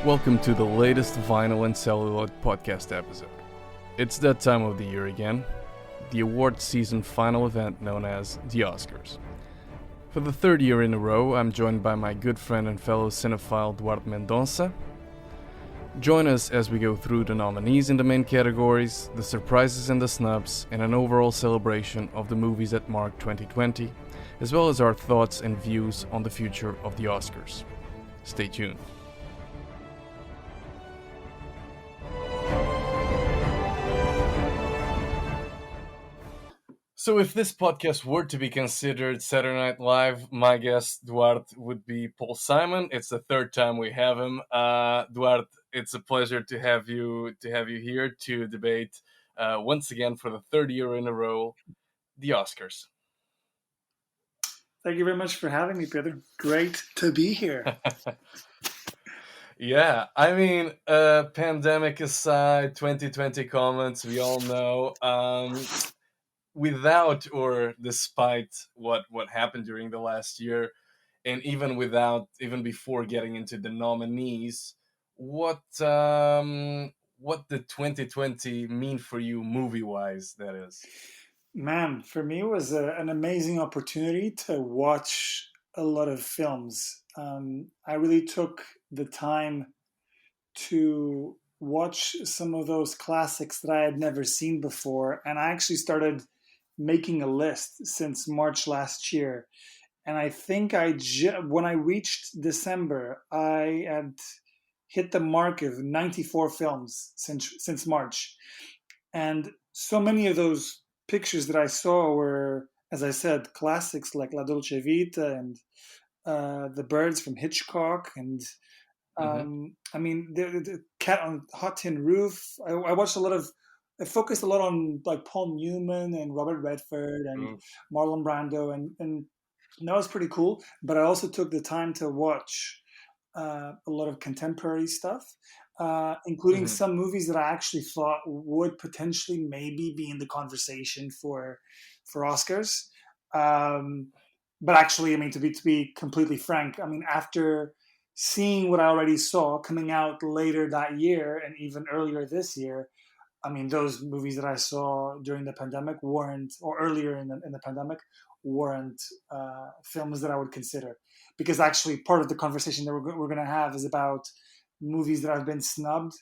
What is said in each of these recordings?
Welcome to the latest Vinyl and Celluloid podcast episode. It's that time of the year again, the award season final event known as the Oscars. For the third year in a row, I'm joined by my good friend and fellow cinephile Duarte Mendonça. Join us as we go through the nominees in the main categories, the surprises and the snubs, and an overall celebration of the movies that marked 2020, as well as our thoughts and views on the future of the Oscars. Stay tuned. So if this podcast were to be considered Saturday Night Live, my guest, Duarte, would be Paul Simon. It's the third time we have him. Duarte, it's a pleasure to have you here to debate once again for the third year in a row, the Oscars. Thank you very much for having me, Peter. Great to be here. Yeah, I mean, pandemic aside, 2020 comments, we all know. Without or despite what happened during the last year, and even before getting into the nominees, what did 2020 mean for you movie wise? That is, Man, for me, it was an amazing opportunity to watch a lot of films. I really took the time to watch some of those classics that I had never seen before, and I actually started making a list since March last year. And I think when I reached December, I had hit the mark of 94 films since March. And so many of those pictures that I saw were, as I said, classics like La Dolce Vita and The Birds from Hitchcock. And I mean, the Cat on Hot Tin Roof. I watched I focused a lot on like Paul Newman and Robert Redford and Marlon Brando, and that was pretty cool. But I also took the time to watch a lot of contemporary stuff, including some movies that I actually thought would potentially maybe be in the conversation for Oscars. But actually, I mean, to be completely frank, I mean, after seeing what I already saw coming out later that year and even earlier this year, I mean, those movies that I saw during the pandemic weren't, or earlier in the pandemic, weren't films that I would consider. Because actually, part of the conversation that we're going to have is about movies that have been snubbed,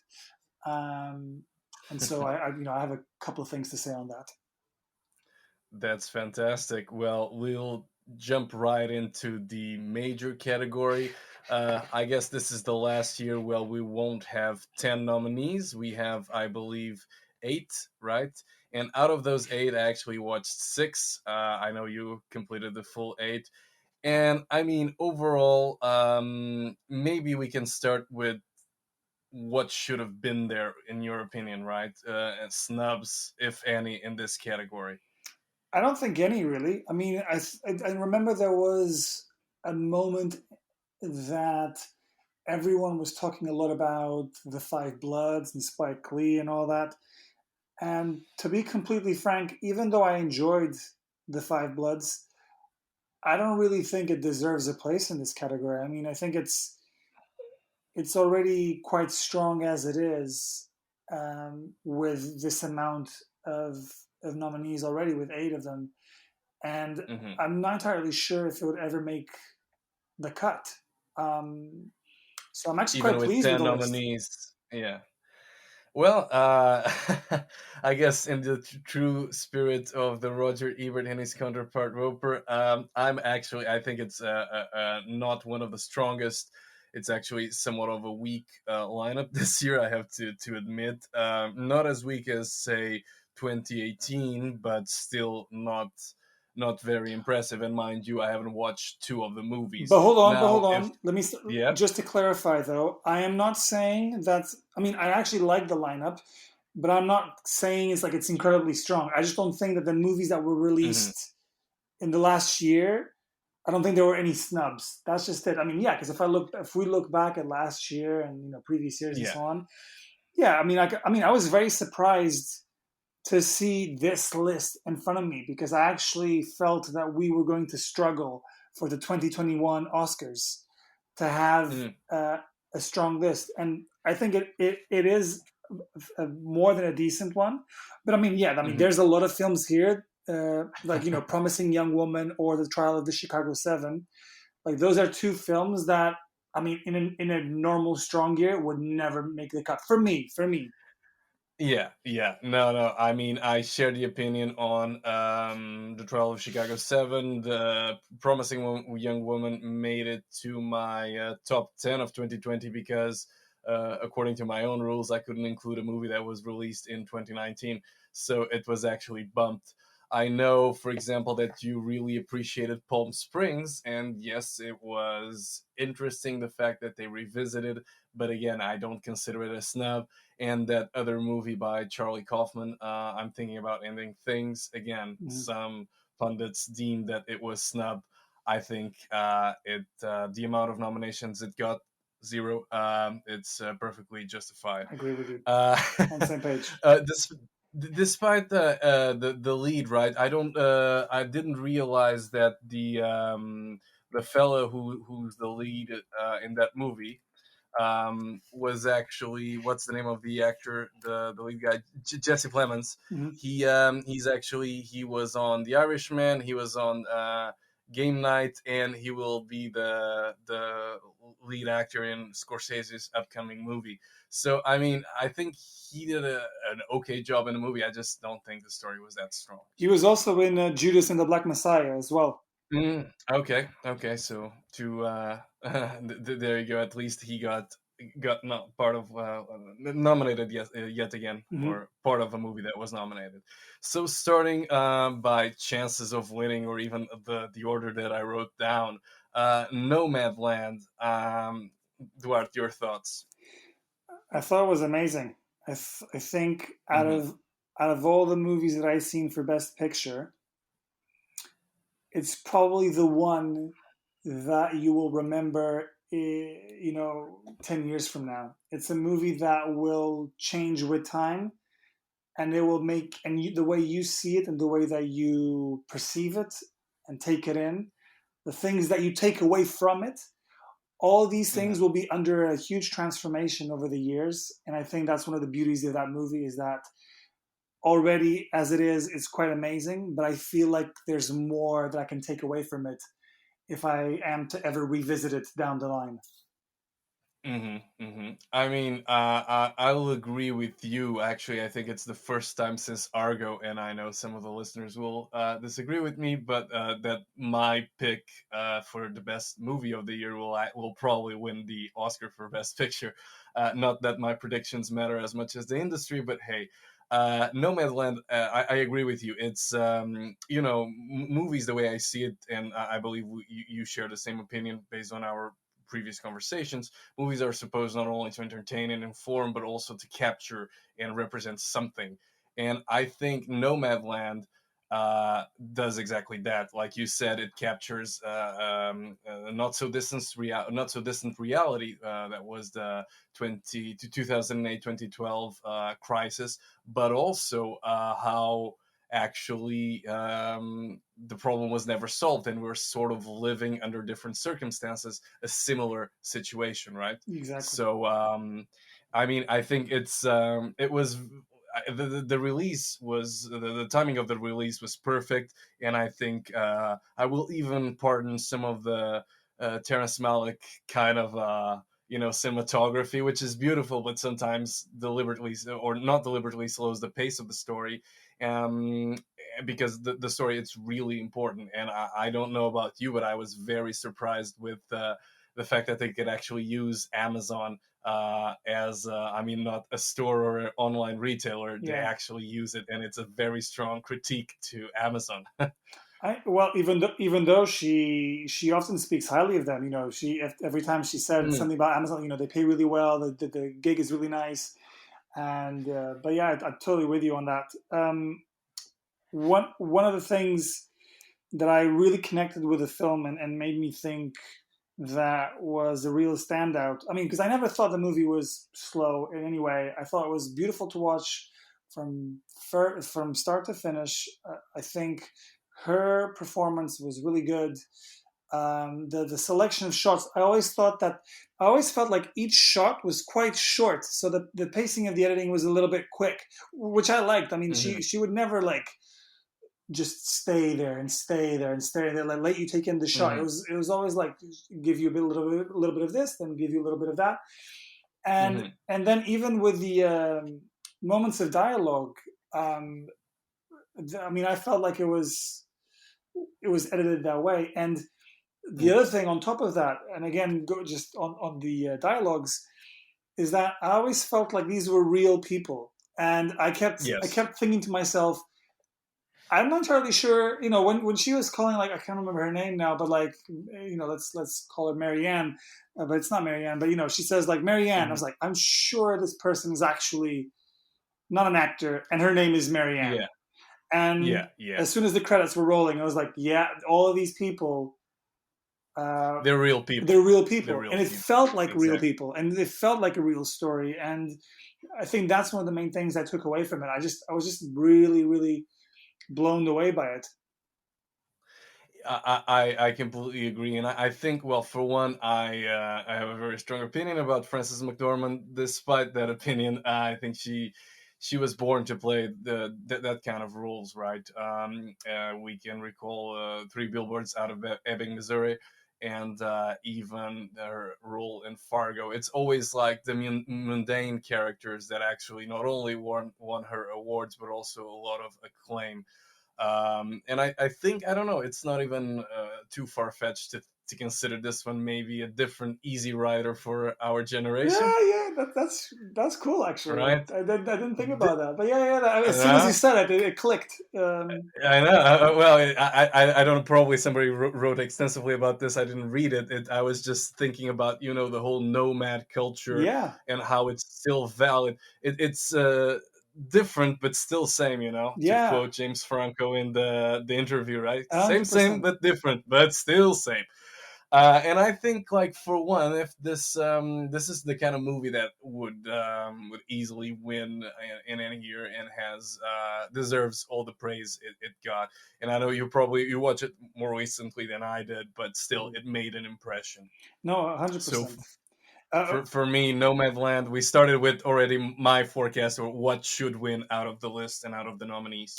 and so I have a couple of things to say on that. That's fantastic. Well, we'll jump right into the major category. I guess this is the last year. Well, we won't have 10 nominees. We have, I believe, 8, right? And out of those 8, I actually watched 6. I know you completed the full 8. And I mean, overall, maybe we can start with what should have been there, in your opinion, right? Snubs, if any, in this category. I don't think any, really. I mean, I remember there was a moment that everyone was talking a lot about The Five Bloods and Spike Lee and all that. And to be completely frank, even though I enjoyed The Five Bloods, I don't really think it deserves a place in this category. I mean, I think it's already quite strong as it is, with this amount of nominees already, with 8 of them. And I'm not entirely sure if it would ever make the cut. So I'm actually Even quite with pleased 10 with the nominees. list. Yeah. Well, I guess in the true spirit of the Roger Ebert and his counterpart Roper, I think it's not one of the strongest. It's actually somewhat of a weak lineup this year, I have to admit. Not as weak as, say, 2018, but still not very impressive. And mind you, I haven't watched 2 of the movies. But hold on. Let me Yeah. just to clarify, though. I am not saying that. I mean, I actually like the lineup, but I'm not saying it's incredibly strong. I just don't think that the movies that were released in the last year, I don't think there were any snubs. That's just it. I mean, yeah, because if we look back at last year and previous years and so on, yeah. I mean, I was very surprised to see this list in front of me, because I actually felt that we were going to struggle for the 2021 Oscars to have a strong list, and I think it is more than a decent one. But I mean, yeah, I mean, Hmm. there's a lot of films here, like Promising Young Woman or The Trial of the Chicago Seven. Like those are two films that I mean, in a normal strong year, would never make the cut for me. For me, Yeah, yeah. No, no. I mean, I share the opinion on the Trial of Chicago 7. The Promising Young Woman made it to my top 10 of 2020 because, according to my own rules, I couldn't include a movie that was released in 2019. So it was actually bumped. I know, for example, that you really appreciated Palm Springs, and yes, it was interesting the fact that they revisited, but again, I don't consider it a snub. And that other movie by Charlie Kaufman, I'm thinking about ending things. Again, mm, some pundits deemed that it was snub. I think it the amount of nominations it got, zero. It's perfectly justified. I agree with you. Uh, On the same page. this, despite the lead, right? I didn't realize that the fellow who's the lead in that movie was actually, what's the name of the actor, the lead guy, Jesse Plemons. Hmm. He was on The Irishman. He was on Game Night, and he will be the lead actor in Scorsese's upcoming movie. So I mean, I think he did an okay job in the movie. I just don't think the story was that strong. He was also in Judas and the Black Messiah as well. Okay, okay. So to there you go. At least he got not part of nominated yet again, Hmm. or part of a movie that was nominated. So starting by chances of winning, or even the order that I wrote down, Nomadland. Duarte, your thoughts? I thought it was amazing. I think Hmm. out of all the movies that I've seen for Best Picture, it's probably the one that you will remember, 10 years from now. It's a movie that will change with time, and it will make, and the way you see it and the way that you perceive it and take it in, the things that you take away from it, all these things Hmm. will be under a huge transformation over the years. And I think that's one of the beauties of that movie is that already as it is, it's quite amazing, but I feel like there's more that I can take away from it if I am to ever revisit it down the line. I mean, I will agree with you. Actually, I think it's the first time since Argo, and I know some of the listeners will disagree with me, but that my pick for the best movie of the year will probably win the Oscar for Best Picture. Not that my predictions matter as much as the industry, but hey. Nomadland, I agree with you. It's movies the way I see it, and I believe you share the same opinion based on our previous conversations. Movies are supposed not only to entertain and inform, but also to capture and represent something. And I think Nomadland does exactly that. Like you said, it captures not so distant reality that was the 2008 2012 crisis, but also how actually the problem was never solved, and we're sort of living under different circumstances a similar situation, right? Exactly. So I mean, I think it was the release was the timing of the release was perfect, and I think I will even pardon some of the Terrence Malick kind of cinematography, which is beautiful, but sometimes deliberately or not deliberately slows the pace of the story. Um, because the story, it's really important, and I don't know about you, but I was very surprised with the fact that they could actually use Amazon as I mean, not a store or an online retailer. They Yeah. actually use it, and it's a very strong critique to Amazon. Well, even though she often speaks highly of them, every time she said Mm, something about Amazon, they pay really well, the gig is really nice, and but yeah, I'm totally with you on that. One of the things that I really connected with the film and made me think that was a real standout. I mean, because I never thought the movie was slow in any way. I thought it was beautiful to watch from start to finish. I think her performance was really good. the selection of shots. I always felt like each shot was quite short, so that the pacing of the editing was a little bit quick, which I liked. I mean, Hmm. she would never like just stay there and stay there and stay there, like let you take in the shot. Hmm. It was always like give you a little bit of this, then give you a little bit of that, Hmm. and then even with the moments of dialogue, um, I mean, I felt like it was edited that way. And the other thing on top of that, and again, go just on the dialogues, is that I always felt like these were real people, and I Yes. kept thinking to myself, I'm not entirely sure, you know, when she was calling, like, I can't remember her name now, but like, you know, let's call her Marianne, but it's not Marianne, but you know, she says like Marianne. I was Hmm. like, I'm sure this person is actually not an actor, and her name is Marianne. Yeah. And Yeah. Yeah. as soon as the credits were rolling, I was like, yeah, all of these people, uh, They're real they're people. real They're people, and real it people. felt like real Exactly. people, and it felt like a real story. And I think that's one of the main things I took away from it. I was just really, really blown away by it. I completely agree, and I think, well, for one, I have a very strong opinion about Frances McDormand. Despite that opinion, I think she was born to play that kind of roles, right? We can recall Three Billboards Out of Ebbing, Missouri, and even her role in Fargo. It's always like the mundane characters that actually not only won her awards, but also a lot of acclaim. And I think, I don't know, it's not even too far fetched to consider this one maybe a different Easy Rider for our generation, Yeah, yeah, that's cool actually. right? I didn't think D- about that, but yeah, yeah. As soon as you uh, said it, it clicked. I know. Well, I don't know. Probably somebody wrote extensively about this. I didn't read it. I was just thinking about the whole nomad culture Yeah, and how it's still valid. It's different but still same. To yeah, quote James Franco in the interview, right? Same, 100%. same, but different, but still same. And I think, like, for one, if this is the kind of movie that would easily win in any year and has deserves all the praise it got. And I know you watch it more recently than I did, but still, it made an impression. No, So 100%. Uh, for me, Nomadland, we started with already my forecast or what should win out of the list and out of the nominees.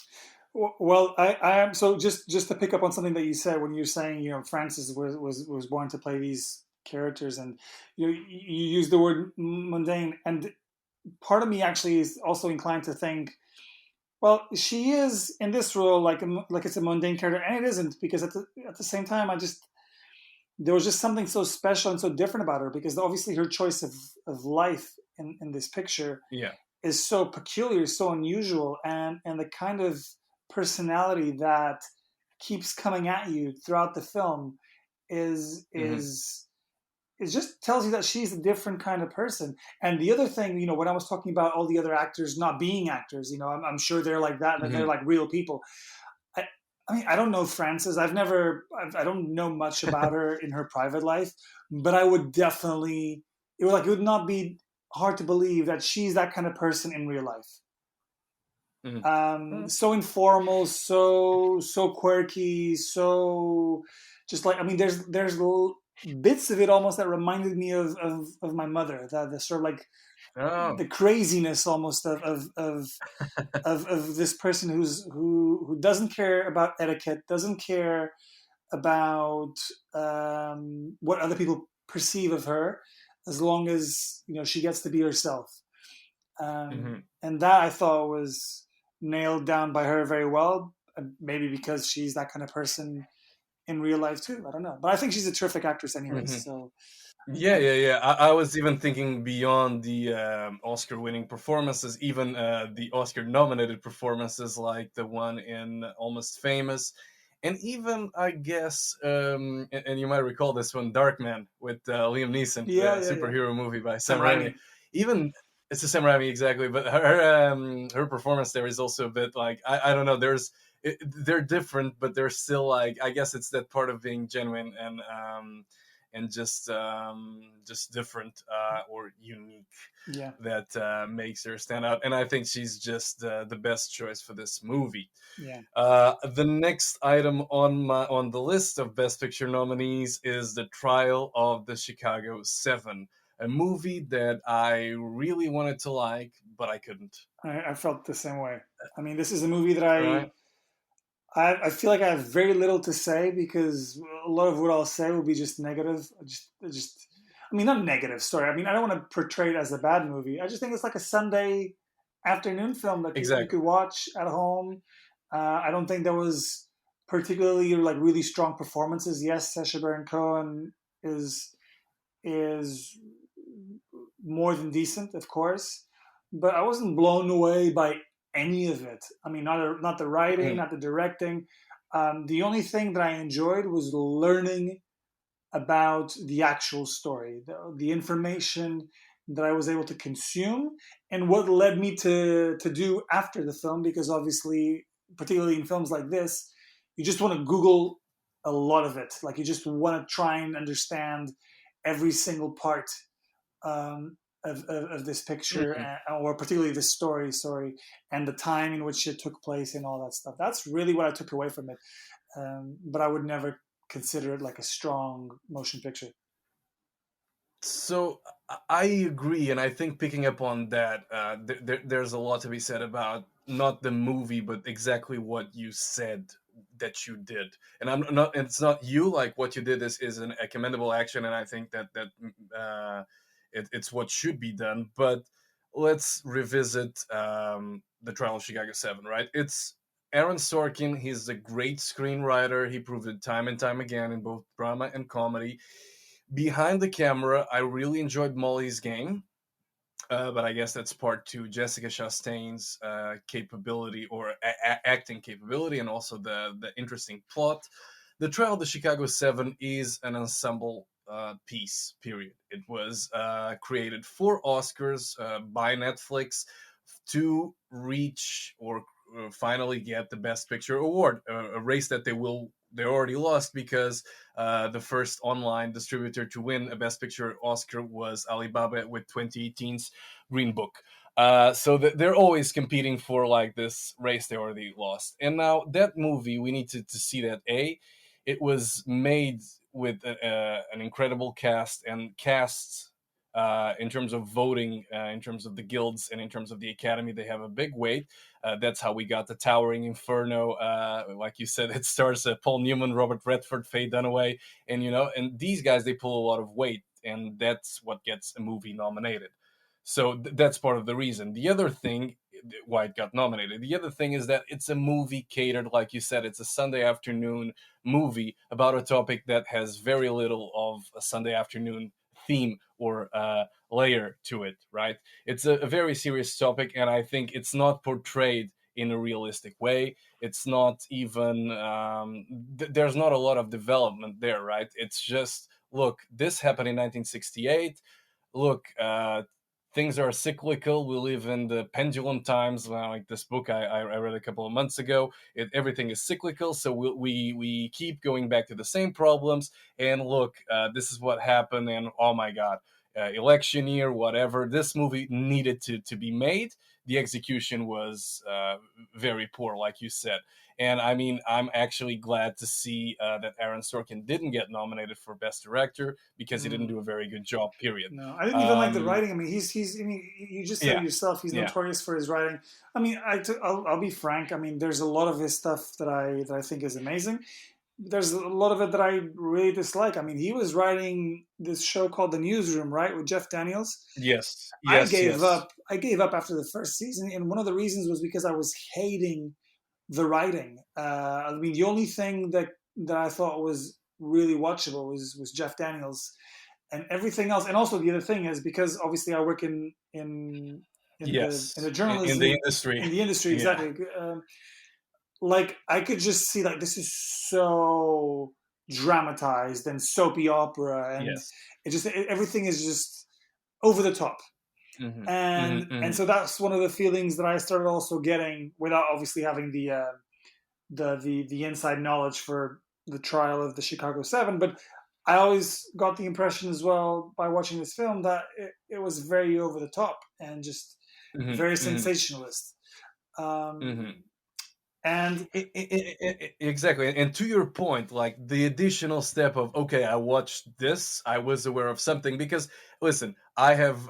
well, I am so just to pick up on something that you said when you're saying, you know, Francis was born to play these characters, and you use the word mundane, and part of me actually is also inclined to think, well, she is in this role like it's a mundane character, and it isn't, because at the same time, I just there was just something so special and so different about her, because obviously her choice of life in this picture Yeah. is so peculiar, so unusual, and the kind of personality that keeps coming at you throughout the film is Hmm. is it just tells you that she's a different kind of person. And the other thing, you know, when I was talking about all the other actors not being actors, you know, I'm sure they're like that, and they're Hmm. like real people. I, I mean, I don't know Frances. I don't know much about her in her private life, but I would definitely, it would not be hard to believe that she's that kind of person in real life. Hmm. So informal, so quirky, so just like, I mean, there's bits of it almost that reminded me of my mother. The sort of like Oh. the craziness almost of this person who doesn't care about etiquette, doesn't care about what other people perceive of her, as long as you know she gets to be herself. Hmm. And that I thought was nailed down by her very well. Maybe because she's that kind of person in real life too. I don't know, but I think she's a terrific actress, anyways. Hmm. So Yeah, I, yeah, yeah. I was even thinking beyond the Oscar-winning performances, even the Oscar-nominated performances, like the one in Almost Famous, and even, I guess, and you might recall this one, Darkman, with Liam Neeson, yeah, the yeah, yeah. superhero movie by Sam Sam Raimi. Raimi. Even it's a Sam Raimi, exactly, but her performance there is also a bit like, I don't know. They're different, but they're still, like, I guess it's that part of being genuine, and and just different or unique Yeah, that makes her stand out. And I think she's just the best choice for this movie. yeah. The next item on the list of Best Picture nominees is The Trial of the Chicago 7, a movie that I really wanted to like, but I couldn't. I felt the same way. I mean, this is a movie that Right? I feel like I have very little to say because a lot of what I'll say will be just negative. I mean, not negative. Sorry. I mean, I don't want to portray it as a bad movie. I just think it's like a Sunday afternoon film that you Exactly. could watch at home. I don't think there was particularly like really strong performances. Yes, Sasha Baron Cohen is more than decent, of course, but I wasn't blown away by any of it. I mean, not the writing, Mhm. not the directing. The only thing that I enjoyed was learning about the actual story, the information that I was able to consume, and what led me to do after the film. Because obviously, particularly in films like this, you just want to Google a lot of it. Like you just want to try and understand every single part of this picture, Mhm. or particularly this story, sorry, and the time in which it took place and all that stuff. That's really what I took away from it. But I would never consider it like a strong motion picture. So I agree, and I think picking up on that, there's a lot to be said about not the movie, but exactly what you said that you did. And I'm not. It's not you. Like what you did is a commendable action, and I think it's what should be done. But let's revisit the Trial of Chicago 7. Right? It's Aaron Sorkin. He's a great screenwriter. He proved it time and time again in both drama and comedy. Behind the camera, I really enjoyed Molly's Game, but I guess that's part to Jessica Chastain's capability or acting capability, and also the interesting plot. The Trial of the Chicago 7 is an ensemble piece. Period. It was created for Oscars by Netflix to reach or finally get the Best Picture award, a race that they already lost because the first online distributor to win a Best Picture Oscar was Alibaba with 2018's Green Book. So they're always competing for like this race they already lost. And now that movie, we need to see that it was made with an incredible cast, and casts in terms of voting, in terms of the guilds, and in terms of the Academy, they have a big weight. That's how we got the Towering Inferno. Like you said, it stars Paul Newman, Robert Redford, Faye Dunaway, and and these guys, they pull a lot of weight, and that's what gets a movie nominated. So that's part of the reason. The other thing why it got nominated. The other thing is that it's a movie catered, like you said, it's a Sunday afternoon movie about a topic that has very little of a Sunday afternoon theme or layer to it, right? It's a very serious topic, and I think it's not portrayed in a realistic way. It's not even, there's not a lot of development there, right? It's just, look, this happened in 1968. Look, things are cyclical. We live in the pendulum times. Like this book I read a couple of months ago, everything is cyclical. So we keep going back to the same problems. And look, this is what happened. And oh my God, election year, whatever. This movie needed to be made. The execution was very poor, like you said. And I mean, I'm actually glad to see that Aaron Sorkin didn't get nominated for Best Director because he didn't Mm. do a very good job. Period. No, I didn't even like the Um, writing. I mean, he's. I mean, you just said it yeah, yourself. He's yeah, notorious for his writing. I mean, I'll be frank. I mean, there's a lot of his stuff that I think is amazing. There's a lot of it that I really dislike. I mean, he was writing this show called The Newsroom, right, with Jeff Daniels. yes, I yes, gave yes, up. I gave up after the first season, and one of the reasons was because I was hating the writing. I mean, the only thing that I thought was really watchable was Jeff Daniels, and everything else. And also the other thing is because obviously I work in the yes. In the journalism industry, in the industry yeah, exactly. Like I could just see like this is so dramatized and soapy opera, and yes, everything is just over the top. hmm hmm And hmm so that's one of the feelings that I started also getting without obviously having the inside knowledge for the trial of the Chicago 7. But I always got the impression as well by watching this film that it was very over the top and just Hmm. very Hmm. sensationalist. Hmm. Um, and Exactly. And to your point, like the additional step of, okay, I watched this, I was aware of something. Because listen, I have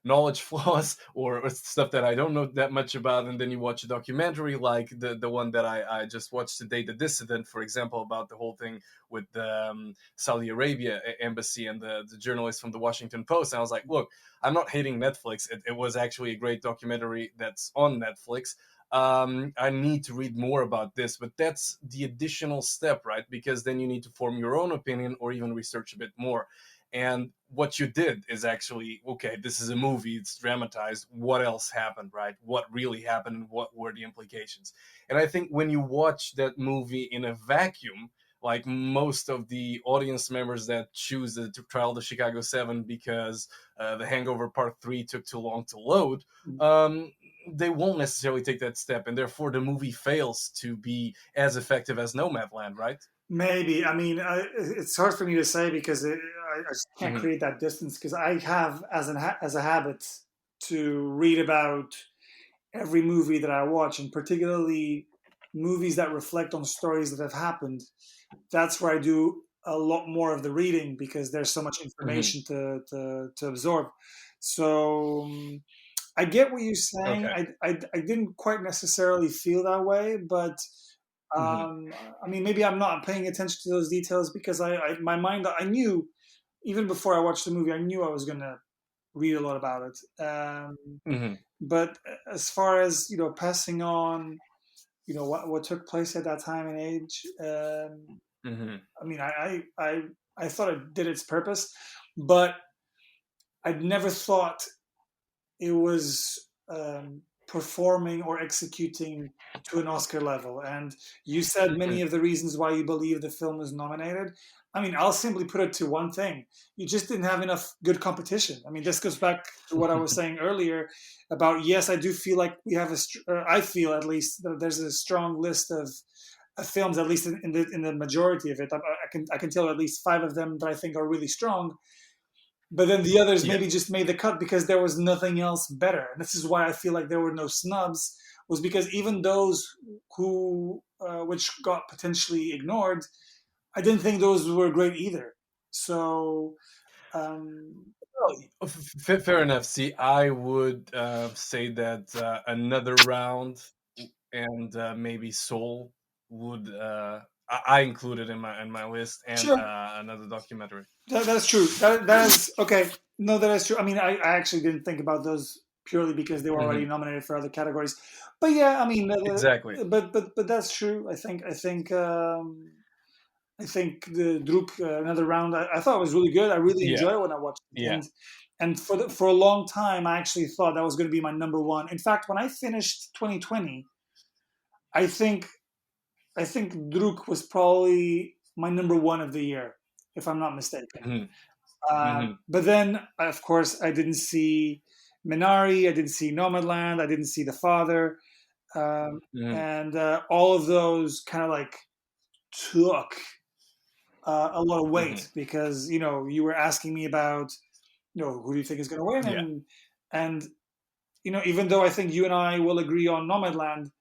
knowledge flaws, or stuff that I don't know that much about. And then you watch a documentary like the one that I just watched today, The Dissident, for example, about the whole thing with the Saudi Arabia embassy and the journalist from the Washington Post. And I was like, look, I'm not hating Netflix. It was actually a great documentary that's on Netflix. I need to read more about this. But that's the additional step, right? Because then you need to form your own opinion or even research a bit more. And what you did is actually, okay, this is a movie, it's dramatized. What else happened, right? What really happened and what were the implications? And I think when you watch that movie in a vacuum, like most of the audience members that choose the trial of the Chicago 7 because The Hangover Part 3 took too long to load, um, they won't necessarily take that step, and therefore the movie fails to be as effective as Nomadland, right? maybe, I mean, it's hard for me to say because I just can't Hmm. create that distance because I have as a habit to read about every movie that I watch, and particularly movies that reflect on stories that have happened. That's where I do a lot more of the reading because there's so much Hmm. information to absorb. So I get what you're saying. Okay. I didn't quite necessarily feel that way, but Hmm. um, I mean, maybe I'm not paying attention to those details because my mind, I knew even before I watched the movie, I knew I was going to read a lot about it. Hmm. But as far as passing on, what took place at that time and age, Hmm. I mean, I thought it did its purpose, but I'd never thought it was performing or executing to an Oscar level. And you said Hmm. many of the reasons why you believe the film is nominated. I mean, I'll simply put it to one thing: you just didn't have enough good competition. I mean, this goes back to what I was saying earlier about, yes, I do feel like we have I feel at least that there's a strong list of films, at least in the majority of it. I can tell at least five of them that I think are really strong, but then the others Yeah. maybe just made the cut because there was nothing else better. And this is why I feel like there were no snubs, was because even those who which got potentially ignored, I didn't think those were great either. So um, Well, fair enough. See, I would say that another round and maybe Soul would I included in my list, and sure, another documentary. that's true. That is okay. No, that is true. I mean, I actually didn't think about those purely because they were already Hmm. nominated for other categories. But yeah, I mean, Exactly. but that's true. I think the Droop, another round, I thought was really good. I really Yeah. enjoyed it when I watched it, Yeah. and for a long time, I actually thought that was going to be my number one. In fact, when I finished 2020, I think Druk was probably my number one of the year, if I'm not mistaken. Hmm. Hmm. But then, of course, I didn't see Minari, I didn't see Nomadland, I didn't see The Father, um, Hmm. and all of those kind of like took a lot of Hmm. weight because you were asking me about who do you think is going to win, Yeah. and even though I think you and I will agree on Nomadland,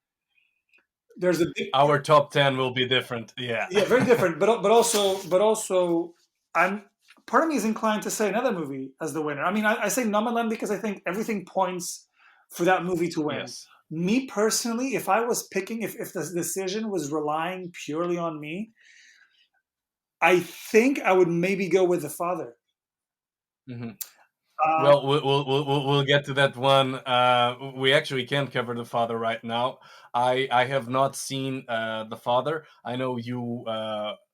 there's a big Our top 10 will be different. Yeah. yeah, very different, but also I'm part of me is inclined to say another movie as the winner. I mean, I say Nomadland because I think everything points for that movie to win. Yes. Me personally, if I was picking, if the decision was relying purely on me, I think I would maybe go with The Father. Hmm. Uh, Well, we'll get to that one. We actually can't cover The Father right now. I have not seen The Father. I know you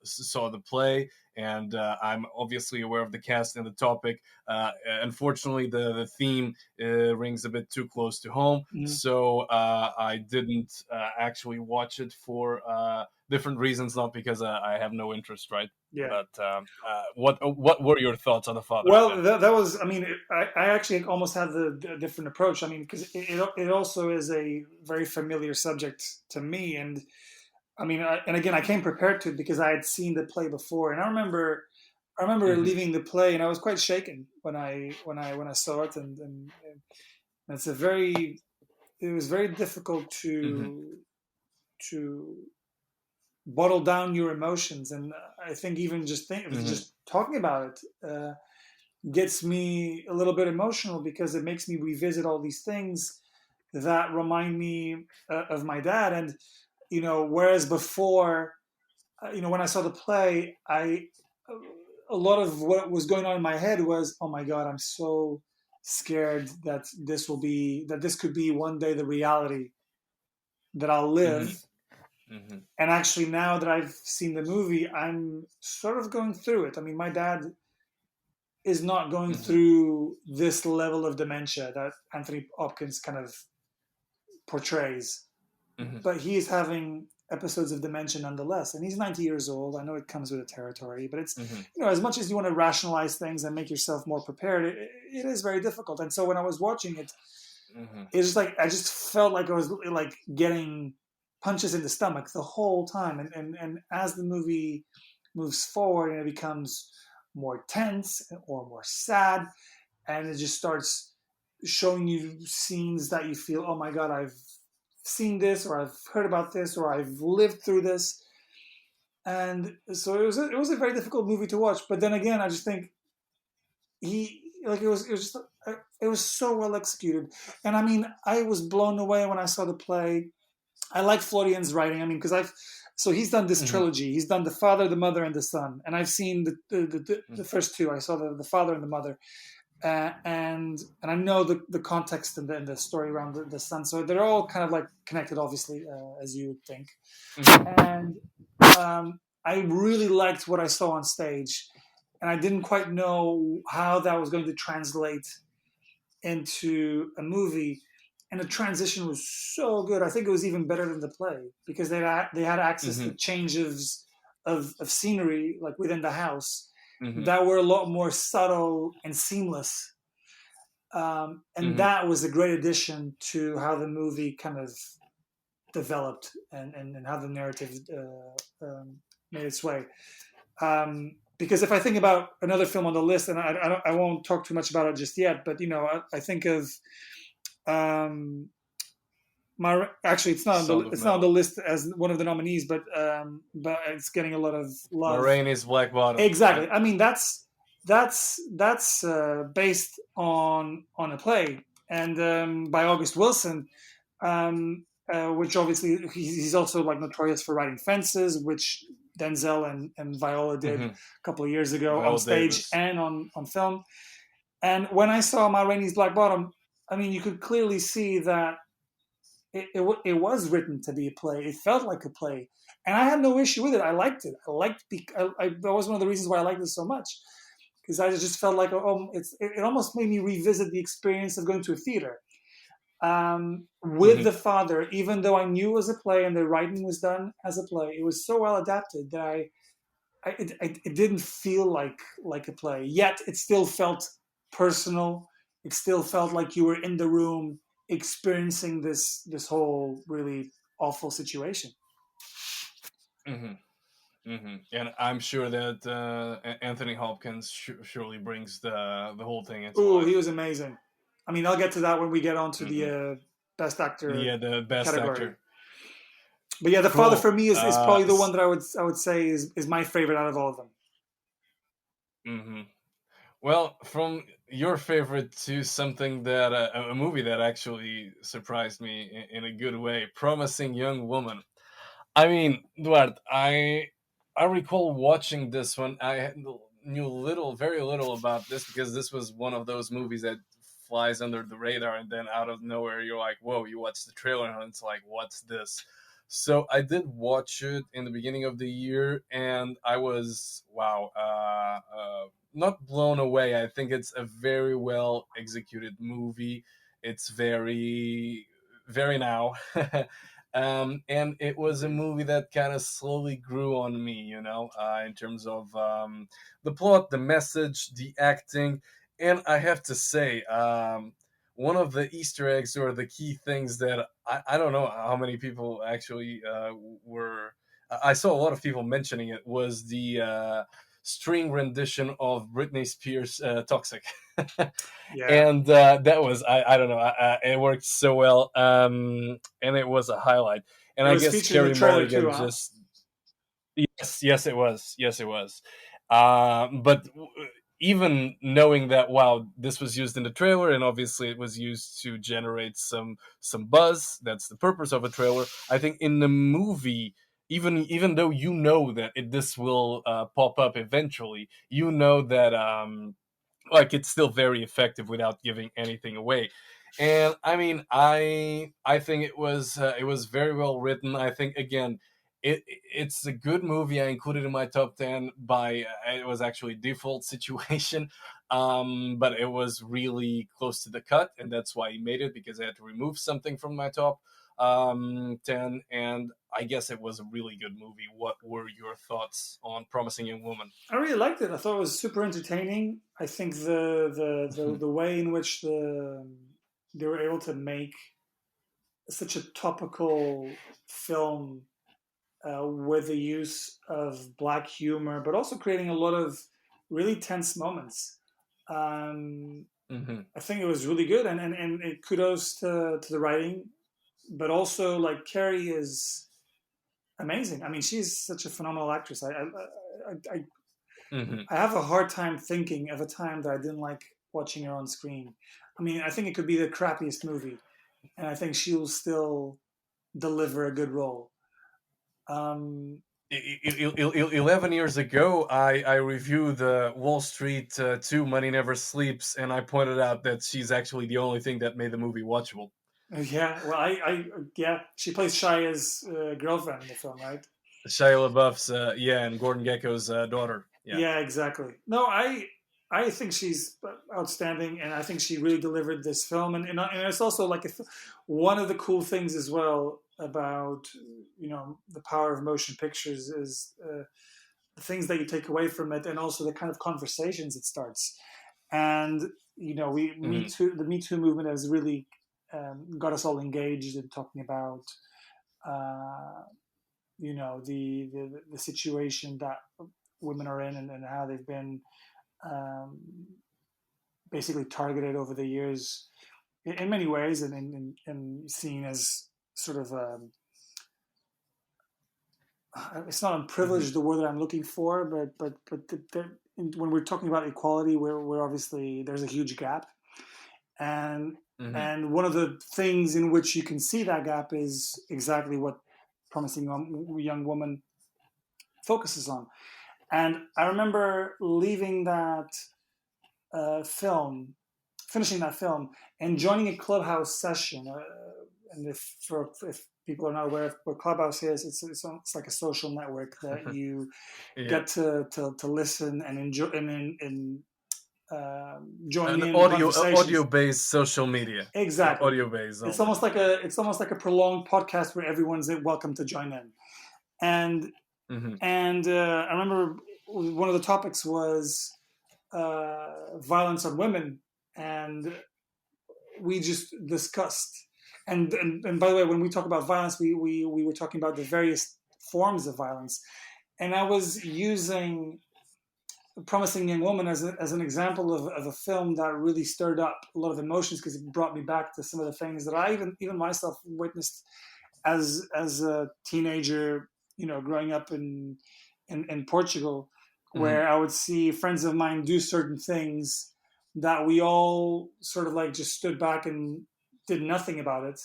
saw the play, and I'm obviously aware of the cast and the topic. Unfortunately, the theme rings a bit too close to home, mm, so I didn't actually watch it for different reasons, not because I have no interest, right? yeah. But what were your thoughts on The Father Well, then? that was. I mean, I actually almost had the different approach. I mean, because it also is a very familiar subject to me, and and again, I came prepared to it because I had seen the play before, and I I remember Mm-hmm. leaving the play, and I was quite shaken when I saw it, and it's a very it was very difficult Mm-hmm. to bottle down your emotions, and I think even Mm-hmm. just talking about it gets me a little bit emotional because it makes me revisit all these things that remind me of my dad. And whereas before, when I saw the play, I a lot of what was going on in my head was, oh my god, I'm so scared that this could be one day the reality that I'll Mm-hmm. live. Mm-hmm. And actually, now that I've seen the movie, I'm sort of going through it. I mean, my dad is not going Mm-hmm. through this level of dementia that Anthony Hopkins kind of portrays, Mm-hmm. but he is having episodes of dementia nonetheless. And he's 90 years old. I know it comes with the territory, but it's, Mm-hmm. as much as you want to rationalize things and make yourself more prepared, it is very difficult. And so when I was watching it, Mm-hmm. it's just like, I just felt like I was like getting punches in the stomach the whole time. And as the movie moves forward and it becomes more tense or more sad, and it just starts showing you scenes that you feel, oh my god, I've seen this, or I've heard about this, or I've lived through this. And so it was a very difficult movie to watch. But then again, I just think it was just it was so well executed. And I mean, I was blown away when I saw the play. I like Florian's writing. I mean, because I've so he's done this Mm-hmm. trilogy. He's done the father, the mother, and the son. And I've seen the first two. I saw the father and the mother, and I know the context and the story around the son. So they're all kind of like connected, obviously, as you would think. Mm-hmm. And I really liked what I saw on stage, and I didn't quite know how that was going to translate into a movie. And the transition was so good. I think it was even better than the play because they had access to Mm-hmm. changes of scenery like within the house Mm-hmm. that were a lot more subtle and seamless. And Mm-hmm. that was a great addition to how the movie kind of developed and how the narrative made its way. Because if I think about another film on the list, and I won't talk too much about it just yet, but I think of um, actually Sound of it's not on the Metal. list as one of the nominees, but it's getting a lot of love. Marraine Black Bottom, right? Exactly. I mean, that's based on a play and by August Wilson, which obviously he's also like notorious for writing Fences, which Denzel and Viola did Mm-hmm. a couple of years ago on Viola stage Davis. and on film. And when I saw Ma Rainey's Black Bottom, I mean, you could clearly see that it was written to be a play. It felt like a play, and I had no issue with it. I liked it. That was one of the reasons why I liked it so much because I just felt like it almost made me revisit the experience of going to a theater with Mm-hmm. the father. Even though I knew it was a play and the writing was done as a play, it was so well adapted that it didn't feel like a play. Yet it still felt personal. It still felt like you were in the room experiencing this whole really awful situation. Mm-hmm. Mm-hmm. And I'm sure that Anthony Hopkins surely brings the whole thing into Ooh, he life. was amazing. I mean, I'll get to that when we get on to the Mm-hmm. best actor The best category. actor. But yeah, the father for Cool. me is probably the one that I would say is my favorite out of all of them. Mm-hmm. Well, from your favorite to something that a movie that actually surprised me in a good way, Promising Young Woman. I mean, Duarte, I recall watching this one. Knew very little about this because this was one of those movies that flies under the radar, and then out of nowhere, you're like, "Whoa!" You watch the trailer, and it's like, "What's this?" So I did watch it in the beginning of the year, and I was wow, not blown away. I think it's a very well executed movie. It's very now. And it was a movie that kind of slowly grew on me, in terms of the plot, the message, the acting. And I have to say, one of the Easter eggs or the key things that I don't know how many people actually were. I saw a lot of people mentioning it was string rendition of Britney Spears' "Toxic." Yeah, And that was, I don't know, it worked so well, and it was a highlight. And it I was guess featured in the Carey trailer too, Mulligan huh? just, yes, it was, yes, it was. But even knowing that, wow, this was used in the trailer, and obviously it was used to generate some buzz. That's the purpose of a trailer. I think in the movie, even though you know that this will pop up eventually, you know that like it's still very effective without giving anything away. And I mean, I think it was very well written. I think, again, it's a good movie. I included in my top 10 by it was actually default situation, but it was really close to the cut, and that's why he made it, because I had to remove something from my top 10. And I guess it was a really good movie. What were your thoughts on Promising Young Woman? I really liked it. I thought it was super entertaining. I think the way in which they were able to make such a topical film with the use of black humor, but also creating a lot of really tense moments. Um, Hmm. I think it was really good, and kudos to the writing, but also like Carrie is amazing. I mean, she's such a phenomenal actress. I Hmm. I have a hard time thinking of a time that I didn't like watching her on screen. I mean, I think it could be the crappiest movie, and I think she will still deliver a good role. Um, 11 years ago, I reviewed the Wall Street 2 Money Never Sleeps, and I pointed out that she's actually the only thing that made the movie watchable. yeah, well, yeah, she plays Shia's girlfriend in the film, right? Shia LaBeouf's, yeah, and Gordon Gekko's daughter. Yeah. Yeah, exactly. No, I think she's outstanding, and I think she really delivered this film. And it's also like one of the cool things as well about the power of motion pictures is the things that you take away from it, and also the kind of conversations it starts. And we Me Hmm. Too, the Me Too movement has really got us all engaged in talking about uh, the situation that women are in, and how they've been um, basically targeted over the years in many ways, and seen as sort of it's not Hmm. unprivileged the word that I'm looking for, when we're talking about equality, we're obviously there's a huge gap, and Hmm. and one of the things in which you can see that gap is exactly what Promising Young Woman focuses on. And I remember leaving that film, finishing that film, and joining a Clubhouse session. And if people are not aware of what Clubhouse is, it's like a social network that you Yeah. get to listen and enjoy and join An in audio conversations. based social media. Yeah, Exactly. audio based It's only. almost like a prolonged podcast where everyone's welcome to join in. And Hmm. I remember one of the topics was violence on women, and we just discussed. And by the way, when we talk about violence, we were talking about the various forms of violence, and I was using Promising Young Woman as an example of a film that really stirred up a lot of emotions, because it brought me back to some of the things that I even myself witnessed as a teenager, growing up in Portugal, Hmm. where I would see friends of mine do certain things that we all sort of like just stood back and did nothing about it.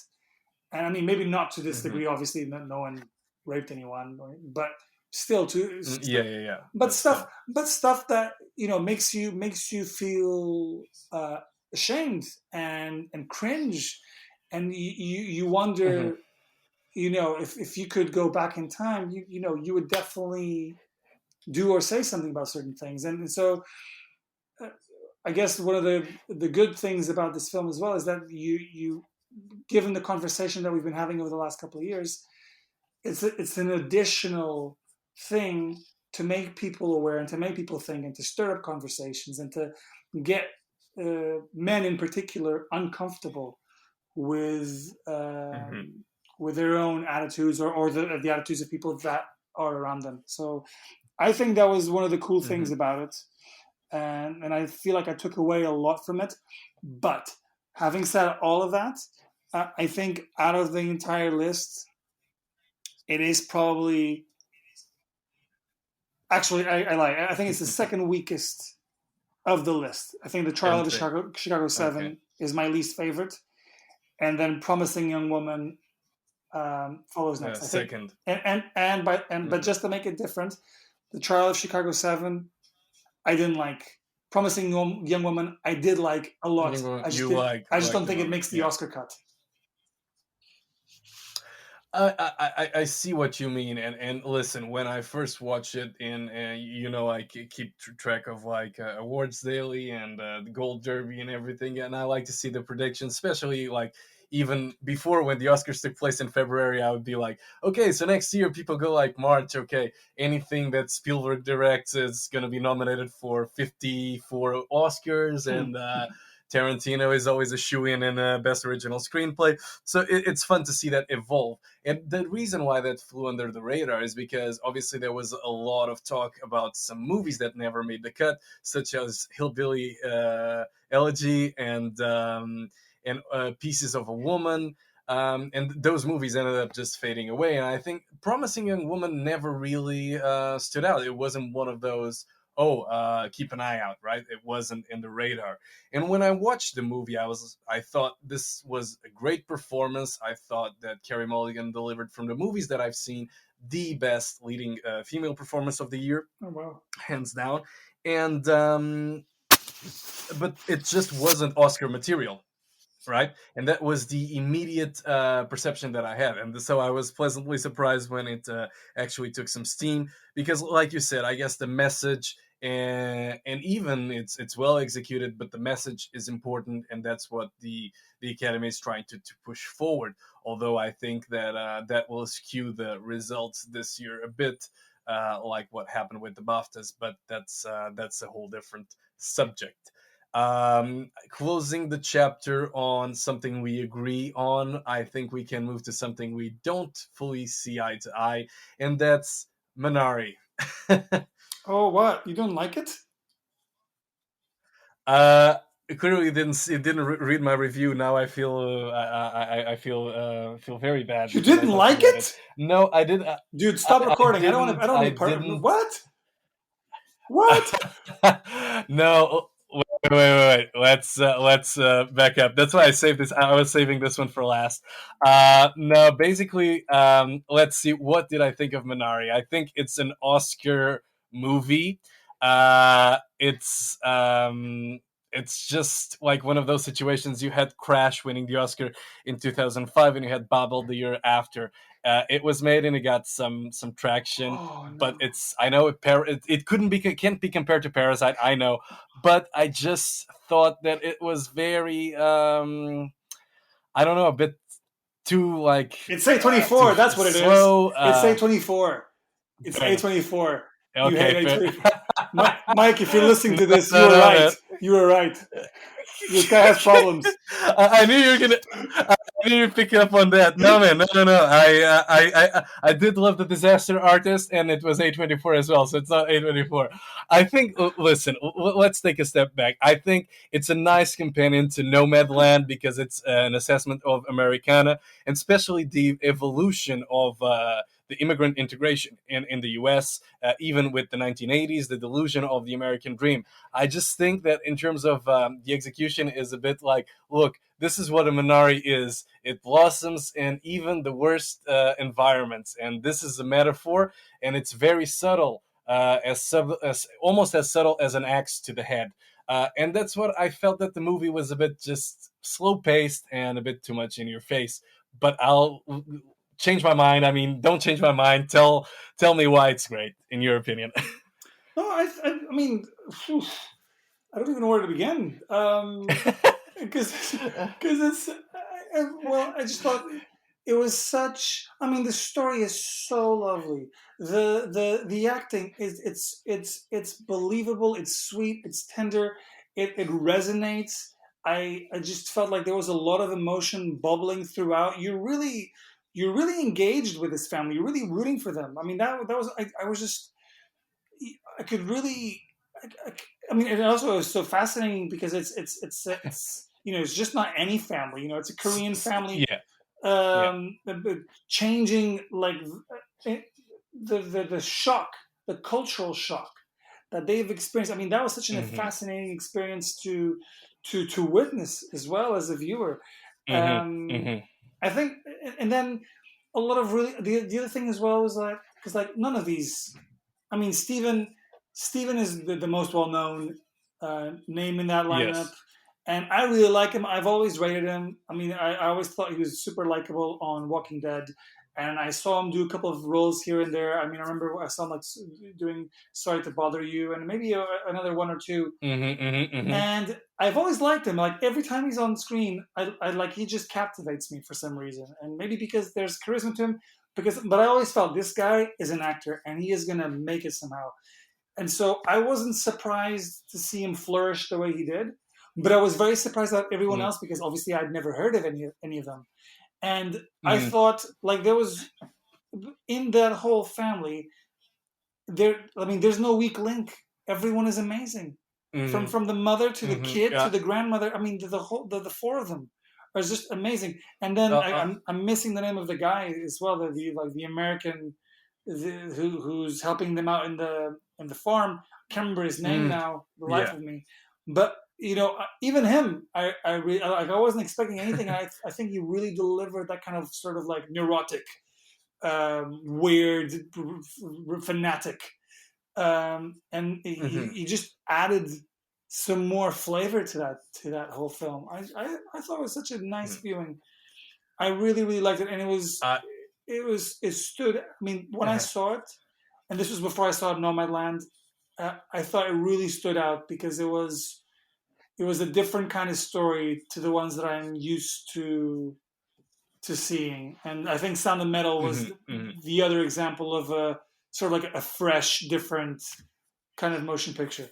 And I mean, maybe not to this Hmm. degree, obviously, no one raped anyone, but still to Yeah, yeah, yeah. but But stuff still. but stuff that makes you feel ashamed and cringe, and you Hmm. wonder, if you could go back in time, you would definitely do or say something about certain things. And so uh, I guess one of the good things about this film as well is that you given the conversation that we've been having over the last couple of years, it's an additional thing to make people aware and to make people think and to stir up conversations and to get men in particular uncomfortable with Hmm. with their own attitudes, or the attitudes of people that are around them. So I think that was one of the cool things Hmm. about it, and I feel like I took away a lot from it. But having said all of that, I think out of the entire list, it is probably actually I lie. I think it's the second weakest of the list. I think the Trial of the Empty. Chicago Okay. Seven is my least favorite, and then Promising Young Woman follows next. I think, Second. but Hmm. just to make it different, the Trial of Chicago Seven I didn't like. Promising Young Woman I did like a lot. You I just like don't the think it movie, makes the yeah. Oscar cut. I see what you mean, and listen. When I first watched it, in I keep track of like awards daily and the Gold Derby and everything, and I like to see the predictions, especially like even before when the Oscars took place in February. I would be like, okay, so next year people go like March, okay, anything that Spielberg directs is gonna be nominated for 54 Oscars, Hmm. and Tarantino is always a shoe in Best Original Screenplay. So it's fun to see that evolve. And the reason why that flew under the radar is because obviously there was a lot of talk about some movies that never made the cut, such as Hillbilly Elegy and Pieces of a Woman. And those movies ended up just fading away. And I think Promising Young Woman never really stood out. It wasn't one of those, oh, keep an eye out, right? It wasn't in the radar. And when I watched the movie, I thought this was a great performance. I thought that Carey Mulligan delivered from the movies that I've seen the best leading female performance of the year, Oh wow. hands down. And but it just wasn't Oscar material, right? And that was the immediate perception that I had, and so I was pleasantly surprised when it actually took some steam because, like you said, I guess the message and even it's well executed, but the message is important, and that's what the Academy is trying to push forward. Although I think that that will skew the results this year a bit. Like what happened with the BAFTAs, but that's a whole different subject. Closing the chapter on something we agree on, I think we can move to something we don't fully see eye to eye, and that's Minari. Oh what? You don't like it? uh, Clearly didn't read my review. Now I feel feel very bad You because I didn't thought you like read it. it? No, I did. Dude, stop I recording. I don't want to. I didn't. don't I need part. didn't. What? What? No, wait. Let's back up. That's why I saved this. I was saving this one for last. No, basically, let's see. What did I think of Minari? I think it's an Oscar movie. It's just like one of those situations. You had Crash winning the Oscar in 2005, and you had Babel the year after. It was made and it got some traction, Oh but no. it's I know it couldn't be can't be compared to Parasite. I know, but I just thought that it was very I don't know, a bit too like It's too A24. That's what it is. slow. It's A24. It's Fair enough. A24. You hate Okay, fair. A24. Mike, if you're listening to this, you No, were no, right. man. You were right. This guy has problems. I knew you were gonna. I knew you'd pick up on that. No, man, no. I did love the Disaster Artist, and it was A24 as well. So it's not A24. I think. Listen, let's take a step back. I think it's a nice companion to Nomadland because it's an assessment of Americana, and especially the evolution of. The immigrant integration in the US, even with the 1980s, the delusion of the American dream. I just think that in terms of the execution is a bit like, look, this is what a Minari is. It blossoms in even the worst environments, and this is a metaphor, and it's very subtle, as almost as subtle as an axe to the head. And that's what I felt that the movie was a bit just slow paced and a bit too much in your face. But I'll change my mind. I mean, don't change my mind. Tell me why it's great in your opinion. No, I mean, phew, I don't even know where to begin. Because it's well, I just thought it was such. I mean, the story is so lovely. The acting is it's believable. It's sweet. It's tender. It resonates. I just felt like there was a lot of emotion bubbling throughout. You're really engaged with this family. You're really rooting for them. I mean, that was I was just I could really, I mean, it also is so fascinating because it's it's just not any family. It's a Korean family, Yeah, yeah. changing like eh, the shock, the cultural shock that they've experienced. I mean, that was such a Mm-hmm. fascinating experience to witness as well as a viewer. Mm-hmm. Um, Mm-hmm. I think, and then a lot of really the other thing as well is like because like none of these. I mean, Steven is the most well known name in that lineup, Yes. and I really like him. I've always rated him. I mean, I always thought he was super likable on Walking Dead, and I saw him do a couple of roles here and there. I mean, I remember I saw him like doing Sorry to Bother You, and maybe another one or two. Mm-hmm. Mm-hmm. Mm-hmm. And I've always liked him. Like every time he's on screen, I like he just captivates me for some reason. And maybe because there's charisma to him. But I always felt this guy is an actor and he is gonna make it somehow. And so I wasn't surprised to see him flourish the way he did. But I was very surprised about everyone else because obviously I'd never heard of any of them. And I Mm-hmm. thought like there was in that whole family there. I mean, there's no weak link. Everyone is amazing, from Mm-hmm. the mother to the Mm-hmm. kid to Yeah. the grandmother. I mean, the whole the four of them are just amazing. And then Uh, uh, I'm missing the name of the guy as well. The like the American who's helping them out in the farm. I can't remember his name mm, now. The life yeah. of me, but. Even him, like I wasn't expecting anything. I think he really delivered that kind of sort of like neurotic, weird, fanatic, and Mm-hmm. he just added some more flavor to that whole film. I thought it was such a nice Mm-hmm. viewing. I really really liked it, and Uh, it stood. I mean, when I uh-huh. saw it, and this was before I saw Nomadland, I thought it really stood out because it was a different kind of story to the ones that I'm used to seeing. And I think Sound of Metal Mm-hmm. was Mm-hmm. the other example of a sort of like a fresh, different kind of motion picture.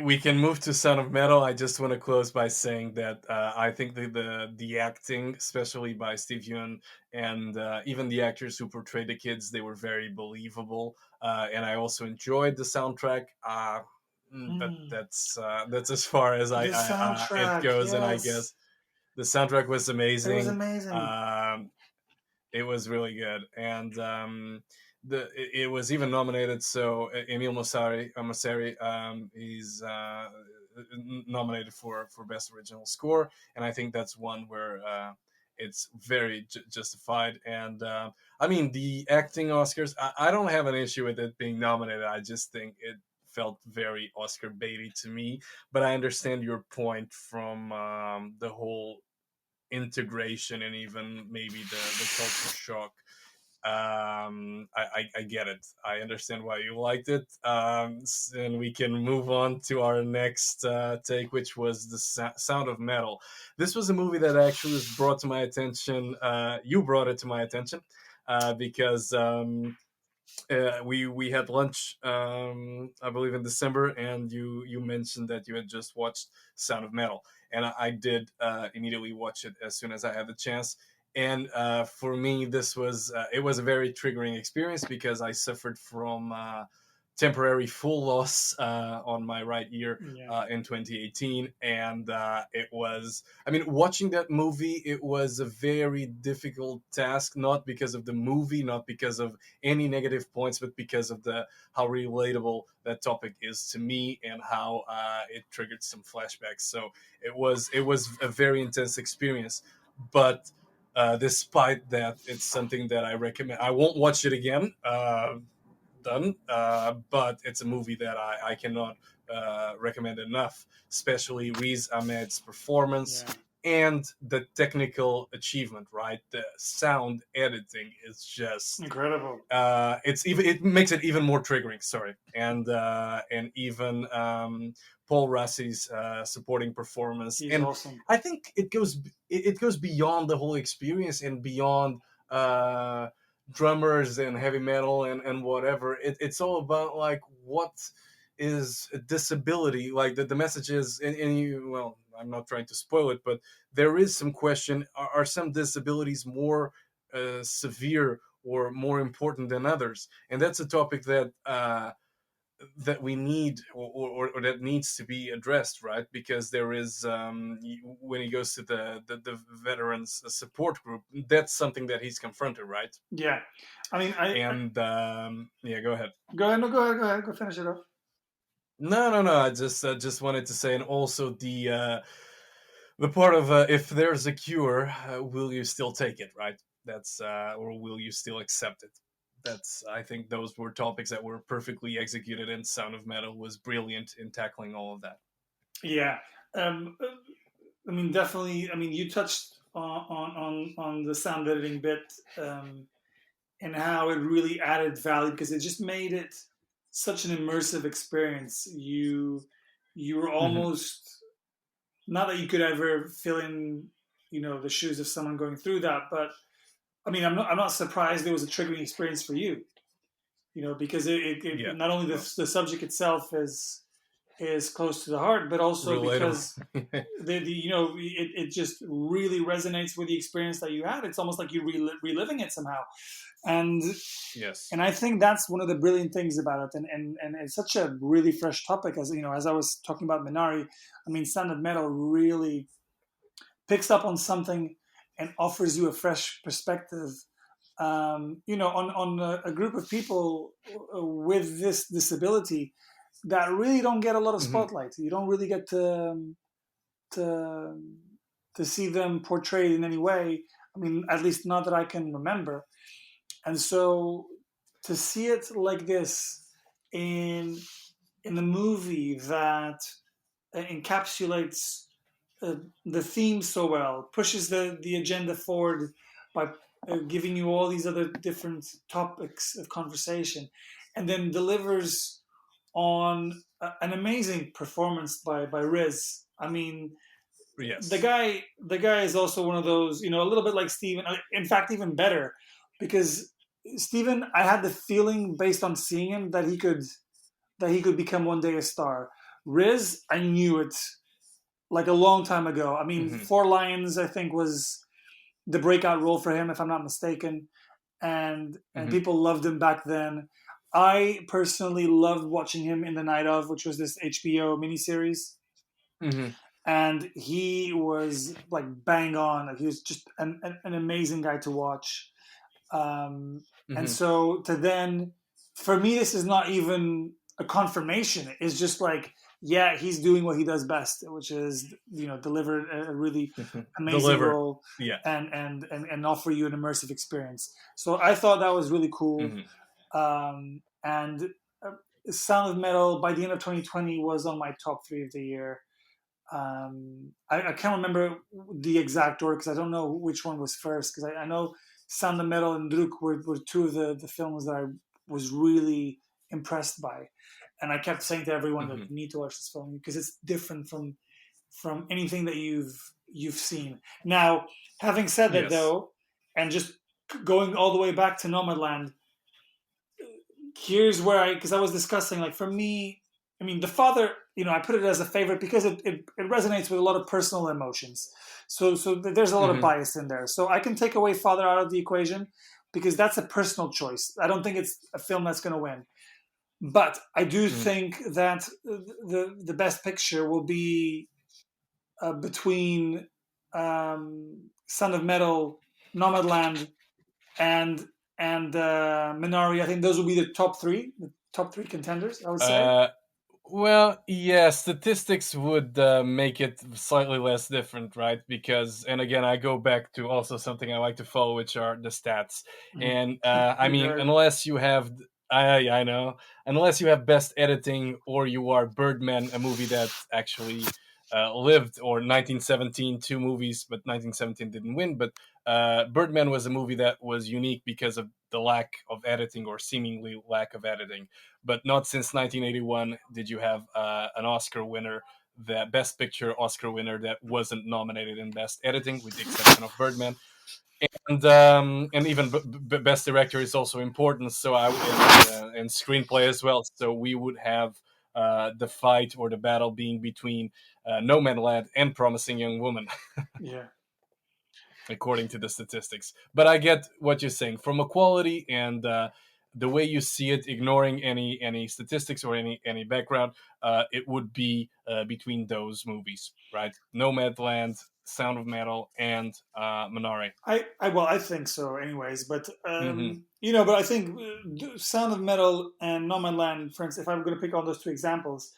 We can move to Sound of Metal. I just want to close by saying that I think the acting, especially by Steve Yeun and even the actors who portrayed the kids, they were very believable. And I also enjoyed the soundtrack. But Mm. that's as far as The it soundtrack, goes. And I yes, guess the soundtrack was it was amazing. amazing. Um, it was really good, and it was even nominated. So Emil Mosseri, he's nominated for best original score, and I think that's one where it's very justified. And I mean, the acting Oscars, I don't have an issue with it being nominated. I just think it felt very Oscar baity to me. But I understand your point from the whole integration and even maybe the culture shock. I get it. I understand why you liked it. And we can move on to our next take, which was the Sound of Metal. This was a movie that actually was brought to my attention. You brought it to my attention because we had lunch, I believe in December, and you mentioned that you had just watched Sound of Metal, and I did immediately watch it as soon as I had the chance. And for me, this was it was a very triggering experience because I suffered from temporary full loss on my right ear Yeah, in 2018, and it was, I mean, watching that movie, it was a very difficult task, not because of the movie, not because of any negative points, but because of the how relatable that topic is to me and how it triggered some flashbacks. So it was a very intense experience, but despite that, it's something that I recommend. I won't watch it again. Done. But it's a movie that I cannot recommend enough, especially Riz Ahmed's performance yeah, and the technical achievement. Right, the sound editing is just incredible. it makes it even more triggering. Sorry, and even Paul Rassi's supporting performance, He's and awesome. I think it goes beyond the whole experience and beyond uh, drummers and heavy metal and whatever. It's all about like what is a disability. Like the message is, and you, well, I'm not trying to spoil it, but there is some question: are some disabilities more severe or more important than others. And that's a topic that we need, or that needs to be addressed, right? Because there is, when he goes to the veterans support group, that's something that he's confronted, right? Yeah, I mean, And yeah, go ahead. go ahead, no, go ahead, go finish it off. No. I just wanted to say, and also the part of, if there's a cure, will you still take it, right? That's or will you still accept it? That's, I think those were topics that were perfectly executed, and Sound of Metal was brilliant in tackling all of that. Yeah, um, I mean, definitely. I mean, you touched on the sound editing bit, and how it really added value because it just made it such an immersive experience. You were Mm-hmm. almost, not that you could ever fill in, the shoes of someone going through that, but I mean, I'm not surprised it was a triggering experience for you, because Yeah, not only no, the subject itself is close to the heart, but also relatable. because it just really resonates with the experience that you had. It's almost like you're reliving it somehow, and Yes. and I think that's one of the brilliant things about it, and it's such a really fresh topic. As I was talking about Minari, I mean, Sound of Metal really picks up on something and offers you a fresh perspective, on a group of people with this disability that really don't get a lot of Mm-hmm. spotlight. You don't really get to to see them portrayed in any way. I mean, at least not that I can remember. And so to see it like this in in a movie that encapsulates the theme so well, pushes the agenda forward by giving you all these other different topics of conversation, and then delivers on an amazing performance by Riz. I mean, the Yes. guy the guy is also one of those, a little bit like Steven. In fact, even better, because Steven, I had the feeling based on seeing him that he could become one day a star. Riz, I knew it like a long time ago. I mean, Mm-hmm. Four Lions, I think, was the breakout role for him, if I'm not mistaken, and Mm-hmm. people loved him back then. I personally loved watching him in The Night Of, which was this HBO miniseries, Mm-hmm. and he was like bang on. Like, he was just an amazing guy to watch. And Mm-hmm. so to then, for me, this is not even a confirmation. It's just like, yeah, he's doing what he does best, which is, deliver a really amazing Deliver. role Yeah. and offer you an immersive experience. So I thought that was really cool. Mm-hmm. And Sound of Metal by the end of 2020 was on my top three of the year. I can't remember the exact order because I don't know which one was first, because I know Sound of Metal and Druk were two of the films that I was really impressed by, and I kept saying to everyone that Mm-hmm. you need to watch this film because it's different from anything that you've seen. Now, having said that Yes. though, and just going all the way back to Nomadland, here's where because I was discussing, like, for me, I mean, The Father, I put it as a favorite because it resonates with a lot of personal emotions. So there's a lot of Mm-hmm. bias in there. So I can take away Father out of the equation because that's a personal choice. I don't think it's a film that's going to win. But I do Mm-hmm. think that the best picture will be between Son of Metal, Nomadland, and Minari. I think those will be the top three contenders, I would say. Uh, well, yeah, statistics would make it slightly less different, right? Because, and again, I go back to also something I like to follow, which are the stats. Mhm. And I We've mean, heard. unless you have, I know, unless you have best editing, or you are Birdman, a movie that actually lived, or 1917, two movies, but 1917 didn't win. But Birdman was a movie that was unique because of the lack of editing, or seemingly lack of editing. But not since 1981 did you have an Oscar winner, the Best Picture Oscar winner, that wasn't nominated in Best Editing, with the exception of Birdman. And even Best Director is also important. So and Screenplay as well. So we would have the fight, or the battle, being between No Man Land and Promising Young Woman. Yeah. according to the statistics. But I get what you're saying from a quality and the way you see it, ignoring any statistics or any background. It would be between those movies, right? Nomadland, Sound of Metal, and Minari. I think so, anyways. But Mm-hmm. but I think Sound of Metal and No Man's Land, for instance, if I'm going to pick on those two examples,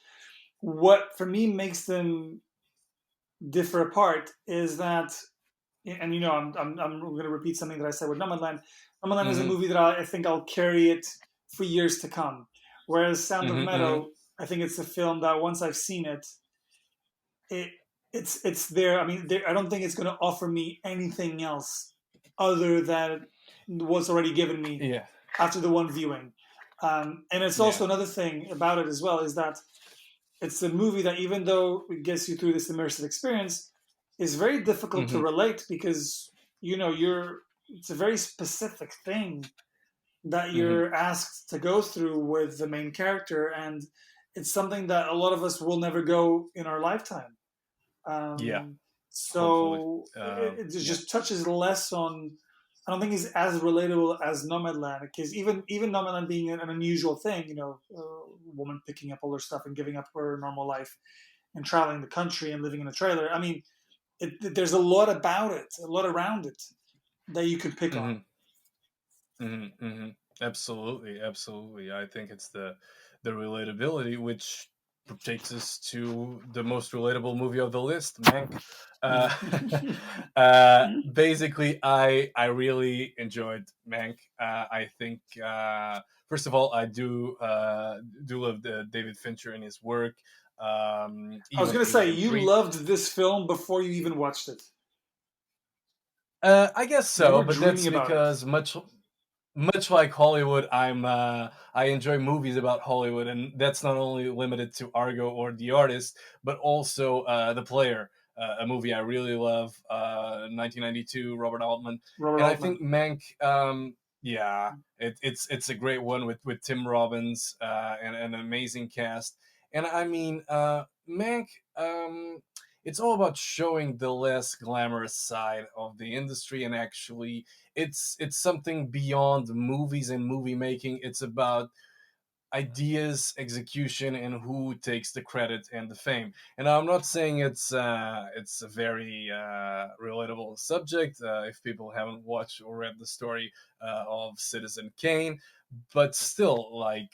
what for me makes them differ apart is that, and I'm going to repeat something that I said with Nomadland. Nomadland is a Mm-hmm. movie that I think I'll carry it for years to come, whereas Sound of Mm-hmm. Mm-hmm. Metal, I think it's a film that once I've seen it, it it's there. I mean, I don't think it's going to offer me anything else other than what's already given me Yeah. after the one viewing. And it's Yeah. also another thing about it as well is that it's a movie that, even though it gets you through this immersive experience, is very difficult to Mm-hmm. relate because you're it's a very specific thing that Mm-hmm. you're asked to go through with the main character, and it's something that a lot of us will never go in our lifetime. Yeah. Um, Hopefully. so it Yeah. just touches less on. I don't think it's as relatable as Nomadland, because even Nomadland being an unusual thing, a woman picking up all her stuff and giving up her normal life and traveling the country and living in a trailer. I mean, there's a lot about it, a lot around it that you can pick on. Mm-hmm. Mm-hmm. Mm-hmm. Absolutely. Absolutely. I think it's the relatability which takes us to the most relatable movie of the list, Mank. Uh, basically, I really enjoyed Mank. I think first of all, I do love David Fincher and his work. I was Even gonna say Alien you Three. loved this film before you even watched it. I guess You so, were but dreaming that's about it. because much like Hollywood, I enjoy movies about Hollywood, and that's not only limited to Argo or The Artist, but also The Player, a movie I really love, 1992, Robert Altman, Robert and I Altman. think Mank. Yeah, it's a great one with Tim Robbins and an amazing cast, and I mean Mank. It's all about showing the less glamorous side of the industry, and actually it's something beyond movies and movie making. It's about ideas, execution, and who takes the credit and the fame. And I'm not saying it's a very relatable subject if people haven't watched or read the story of Citizen Kane, but still, like,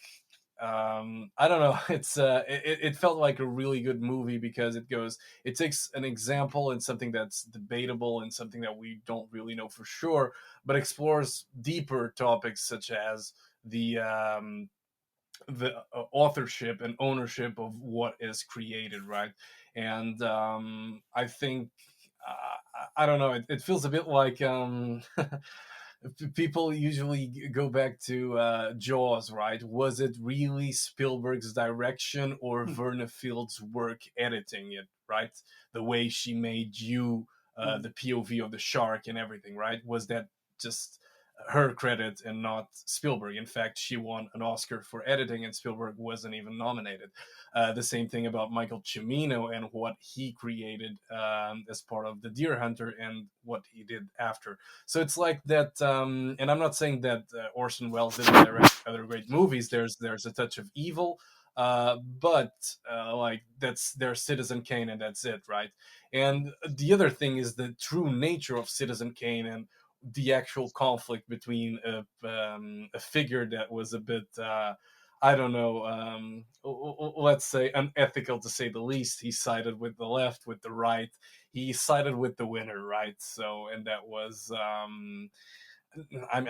I don't know. It felt like a really good movie because it takes an example and something that's debatable and something that we don't really know for sure, but explores deeper topics such as the authorship and ownership of what is created, right? And I think I don't know. It feels a bit like people usually go back to Jaws, right? Was it really Spielberg's direction or Verna Field's work editing it, right? The way she made you the POV of the shark and everything, right? Was that just her credit and not Spielberg? In fact, she won an Oscar for editing, and Spielberg wasn't even nominated. The same thing about Michael Cimino and what he created as part of The Deer Hunter and what he did after. So it's like that, and I'm not saying that Orson Welles didn't direct other great movies. There's a touch of evil, but like that's their Citizen Kane, and that's it, right? And the other thing is the true nature of Citizen Kane and the actual conflict between a figure that was a bit. I don't know, let's say unethical to say the least. He sided with the left, with the right. He sided with the winner, right? So, and that was, I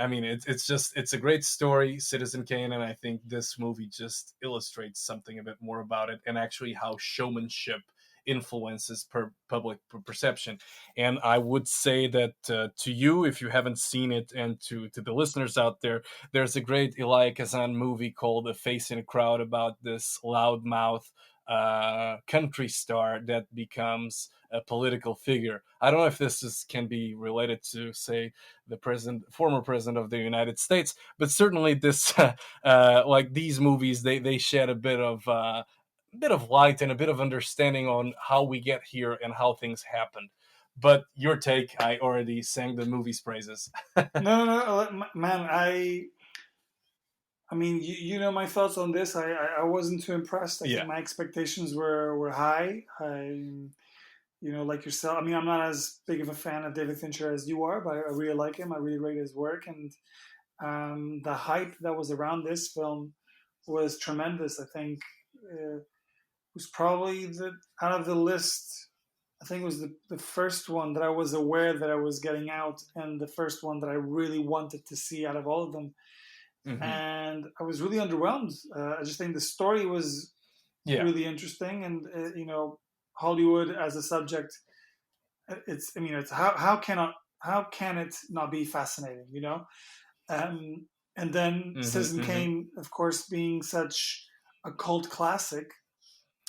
mean, it's a great story, Citizen Kane, and I think this movie just illustrates something a bit more about it and actually how showmanship influences public perception. And I would say that to you, if you haven't seen it, and to the listeners out there, there's a great Elia Kazan movie called A Face in a Crowd about this loudmouth country star that becomes a political figure. I don't know if can be related to, say, the former president of the United States, but certainly this, like these movies, they shed a bit of light and a bit of understanding on how we get here and how things happened. But your take, I already sang the movie's praises. No, man. I mean, you know my thoughts on this. I wasn't too impressed. I think Yeah. my expectations were high. Like yourself. I mean, I'm not as big of a fan of David Fincher as you are, but I really like him. I really rate his work, and the hype that was around this film was tremendous. I think it was probably out of the list. I think it was the first one that I was aware that I was getting out, and the first one that I really wanted to see out of all of them. Hmm. And I was really underwhelmed. I just think the story was Yeah. really interesting, and Hollywood as a subject. It's how can it not be fascinating? Um, and then Hmm. Citizen Hmm. Kane, of course, being such a cult classic,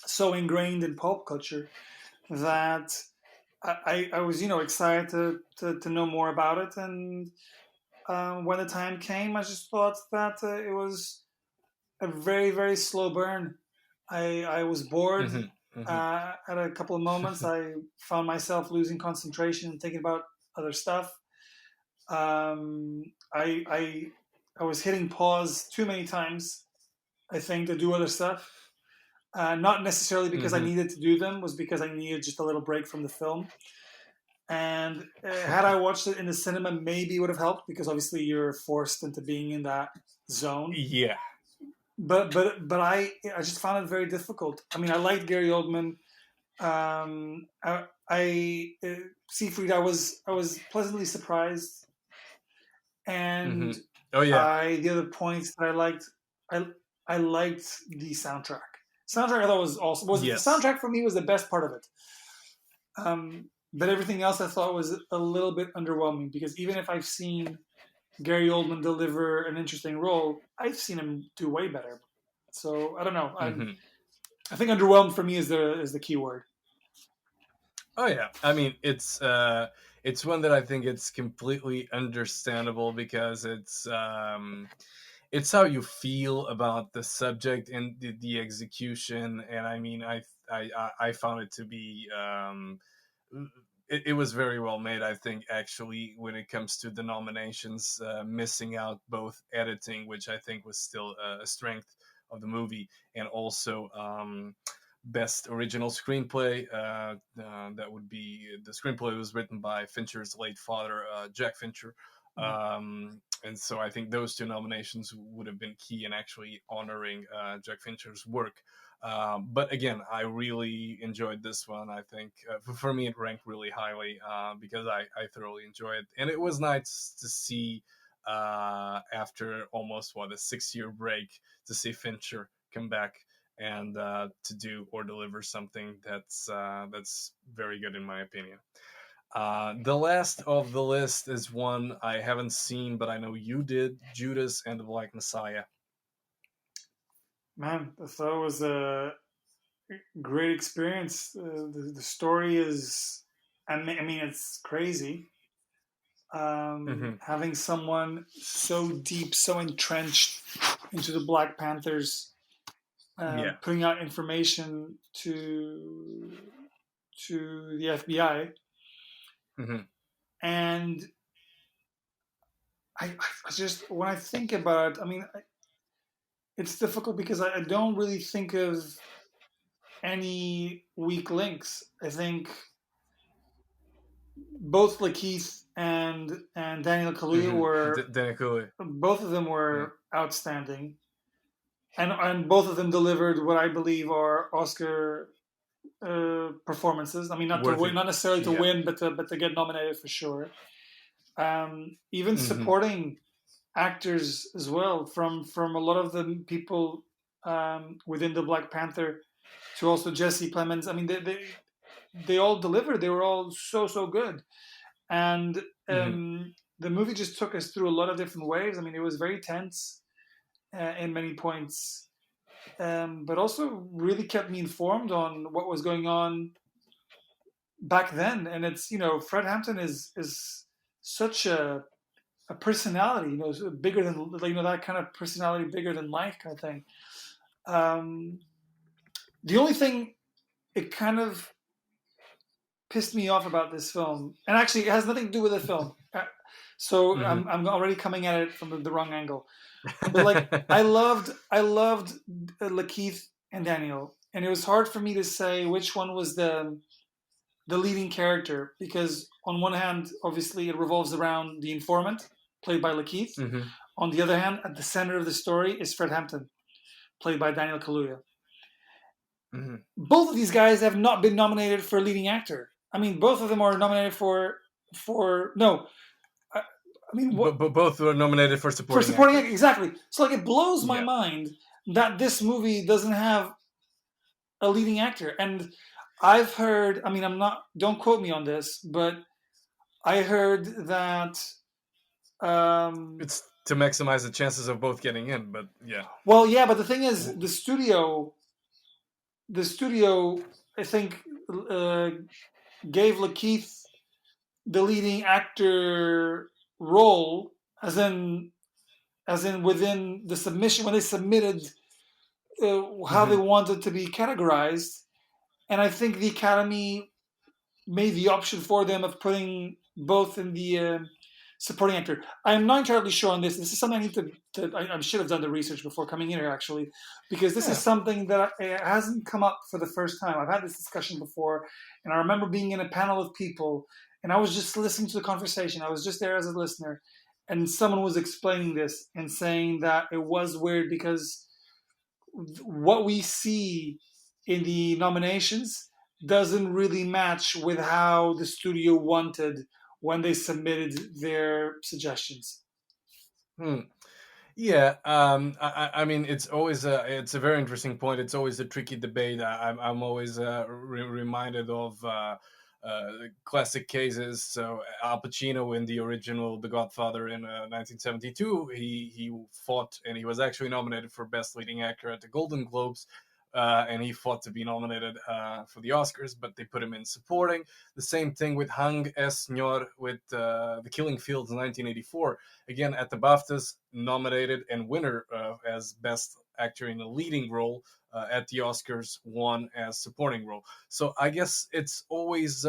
so ingrained in pop culture that I was excited to know more about it. And when the time came, I just thought that it was a very, very slow burn. I was bored Hmm. Hmm. at a couple of moments. I found myself losing concentration and thinking about other stuff. Um, I, I I was hitting pause too many times. I think to do other stuff. Not necessarily because I Hmm. needed to do them, was because I needed just a little break from the film. And had I watched it in the cinema, maybe it would have helped because obviously you're forced into being in that zone. Yeah. But I just found it very difficult. I mean, I liked Gary Oldman. Seafried, I was pleasantly surprised, Hmm. and Oh yeah. the other points that I liked, I I liked the soundtrack. Soundtrack I thought was awesome. Was the Yes. soundtrack for me was the best part of it. But everything else I thought was a little bit underwhelming because even if I've seen Gary Oldman deliver an interesting role, I've seen him do way better. So I don't know. Hmm. I think underwhelmed for me is the key word. Oh yeah. I mean, it's one that I think it's completely understandable because it's how you feel about the subject and the execution. And I mean, I found it to be it was very well made. I think actually when it comes to the nominations, missing out both editing, which I think was still a strength of the movie, and also best original screenplay. That would be the screenplay was written by Fincher's late father, Jack Fincher. And so I think those two nominations would have been key in actually honoring Jack Fincher's work. But again, I really enjoyed this one. I think for me it ranked really highly because I thoroughly enjoyed it, and it was nice to see after almost what a 6 year break to see Fincher come back and to do or deliver something that's very good in my opinion. The last of the list is one I haven't seen, but I know you did. Judas and the Black Messiah. Man, I thought it was a great experience. The story is, I mean, it's crazy. Hmm. Having someone so deep, so entrenched into the Black Panthers, Yeah. putting out information to the FBI, Hmm. and I just when I think about it, I mean, it's difficult because I don't really think of any weak links. I think both Lakeith and Daniel Kaluuya Hmm. were Denekuli. both of them Yeah. were outstanding, and both of them delivered what I believe are Oscar performances. I mean, not to win, Worthy. not necessarily to Yeah. win, but to get nominated for sure. Even Hmm. supporting actors as well, from a lot of the people within the Black Panther to also Jesse Plemons. I mean, they all delivered. They were all so good, and Hmm. the movie just took us through a lot of different waves. I mean, it was very tense in many points, but also really kept me informed on what was going on back then. And it's Fred Hampton is such a personality, bigger than that kind of personality, bigger than life kind of thing. Um, the only thing it kind of pissed me off about this film, and actually it has nothing to do with the film. So Mhm. I'm already coming at it from the wrong angle. But like I loved Lakeith and Daniel, and it was hard for me to say which one was the leading character because on one hand, obviously, it revolves around the informant played by Lakeith. Mhm. On the other hand, at the center of the story is Fred Hampton, played by Daniel Kaluuya. Mhm. Both of these guys have not been nominated for leading actor. I mean, both of them are nominated for no. I, I mean, what But both were nominated for for supporting supporting actor. actor exactly? So like, it blows my Yeah. mind that this movie doesn't have a leading actor. And I've heard. I mean, I'm not. Don't quote me on this, but I heard that. It's to maximize the chances of both getting in, but yeah. Well, yeah, but the thing is, the studio, I think, uh, gave Lakeith the leading actor role, as in within the submission when they submitted how they Mhm. wanted to be categorized, and I think the Academy made the option for them of putting both in the supporting actor. I'm not entirely sure on this. This is something I need I should have done the research before coming in here, actually, because this is Yeah. something that it hasn't come up for the first time. I've had this discussion before, and I remember being in a panel of people, and I was just listening to the conversation. I was just there as a listener, and someone was explaining this and saying that it was weird because what we see in the nominations doesn't really match with how the studio wanted when they submitted their suggestions. Hmm. Yeah, I mean, it's a very interesting point. It's always a tricky debate. I'm always reminded of classic cases. So Al Pacino in the original The Godfather in 1972, he fought and he was actually nominated for Best Leading Actor at the Golden Globes. And he fought to be nominated for the Oscars, but they put him in supporting. The same thing with Hang S. Nyor with The Killing Fields in 1984. Again, at the BAFTAs, nominated and winner as Best Actor in a Leading Role. At the Oscars, won as supporting role. So I guess it's always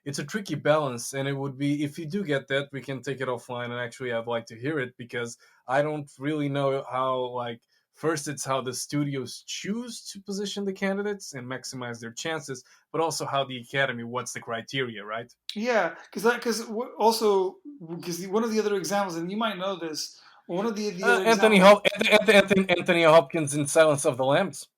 it's a tricky balance, and it would be if you do get that, we can take it offline. And actually, I'd like to hear it because I don't really know how like. First, it's how the studios choose to position the candidates and maximize their chances, but also how the Academy, what's the criteria, right? Yeah, because also because one of the other examples, and you might know this, one of the other examples. Anthony Hopkins in Silence of the Lambs,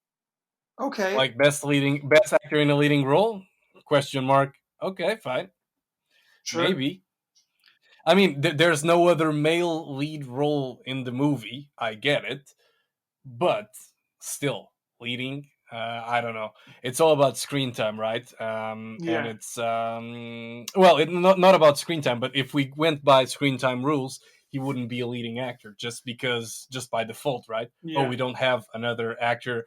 Okay, like best actor in a leading role? Question mark. Okay, fine, sure. maybe. I mean, there's no other male lead role in the movie. I get it, but still leading. I don't know. It's all about screen time, right? And Yeah, it's well, not about screen time. But if we went by screen time rules, he wouldn't be a leading actor just by default, right? Oh, yeah. we don't have another actor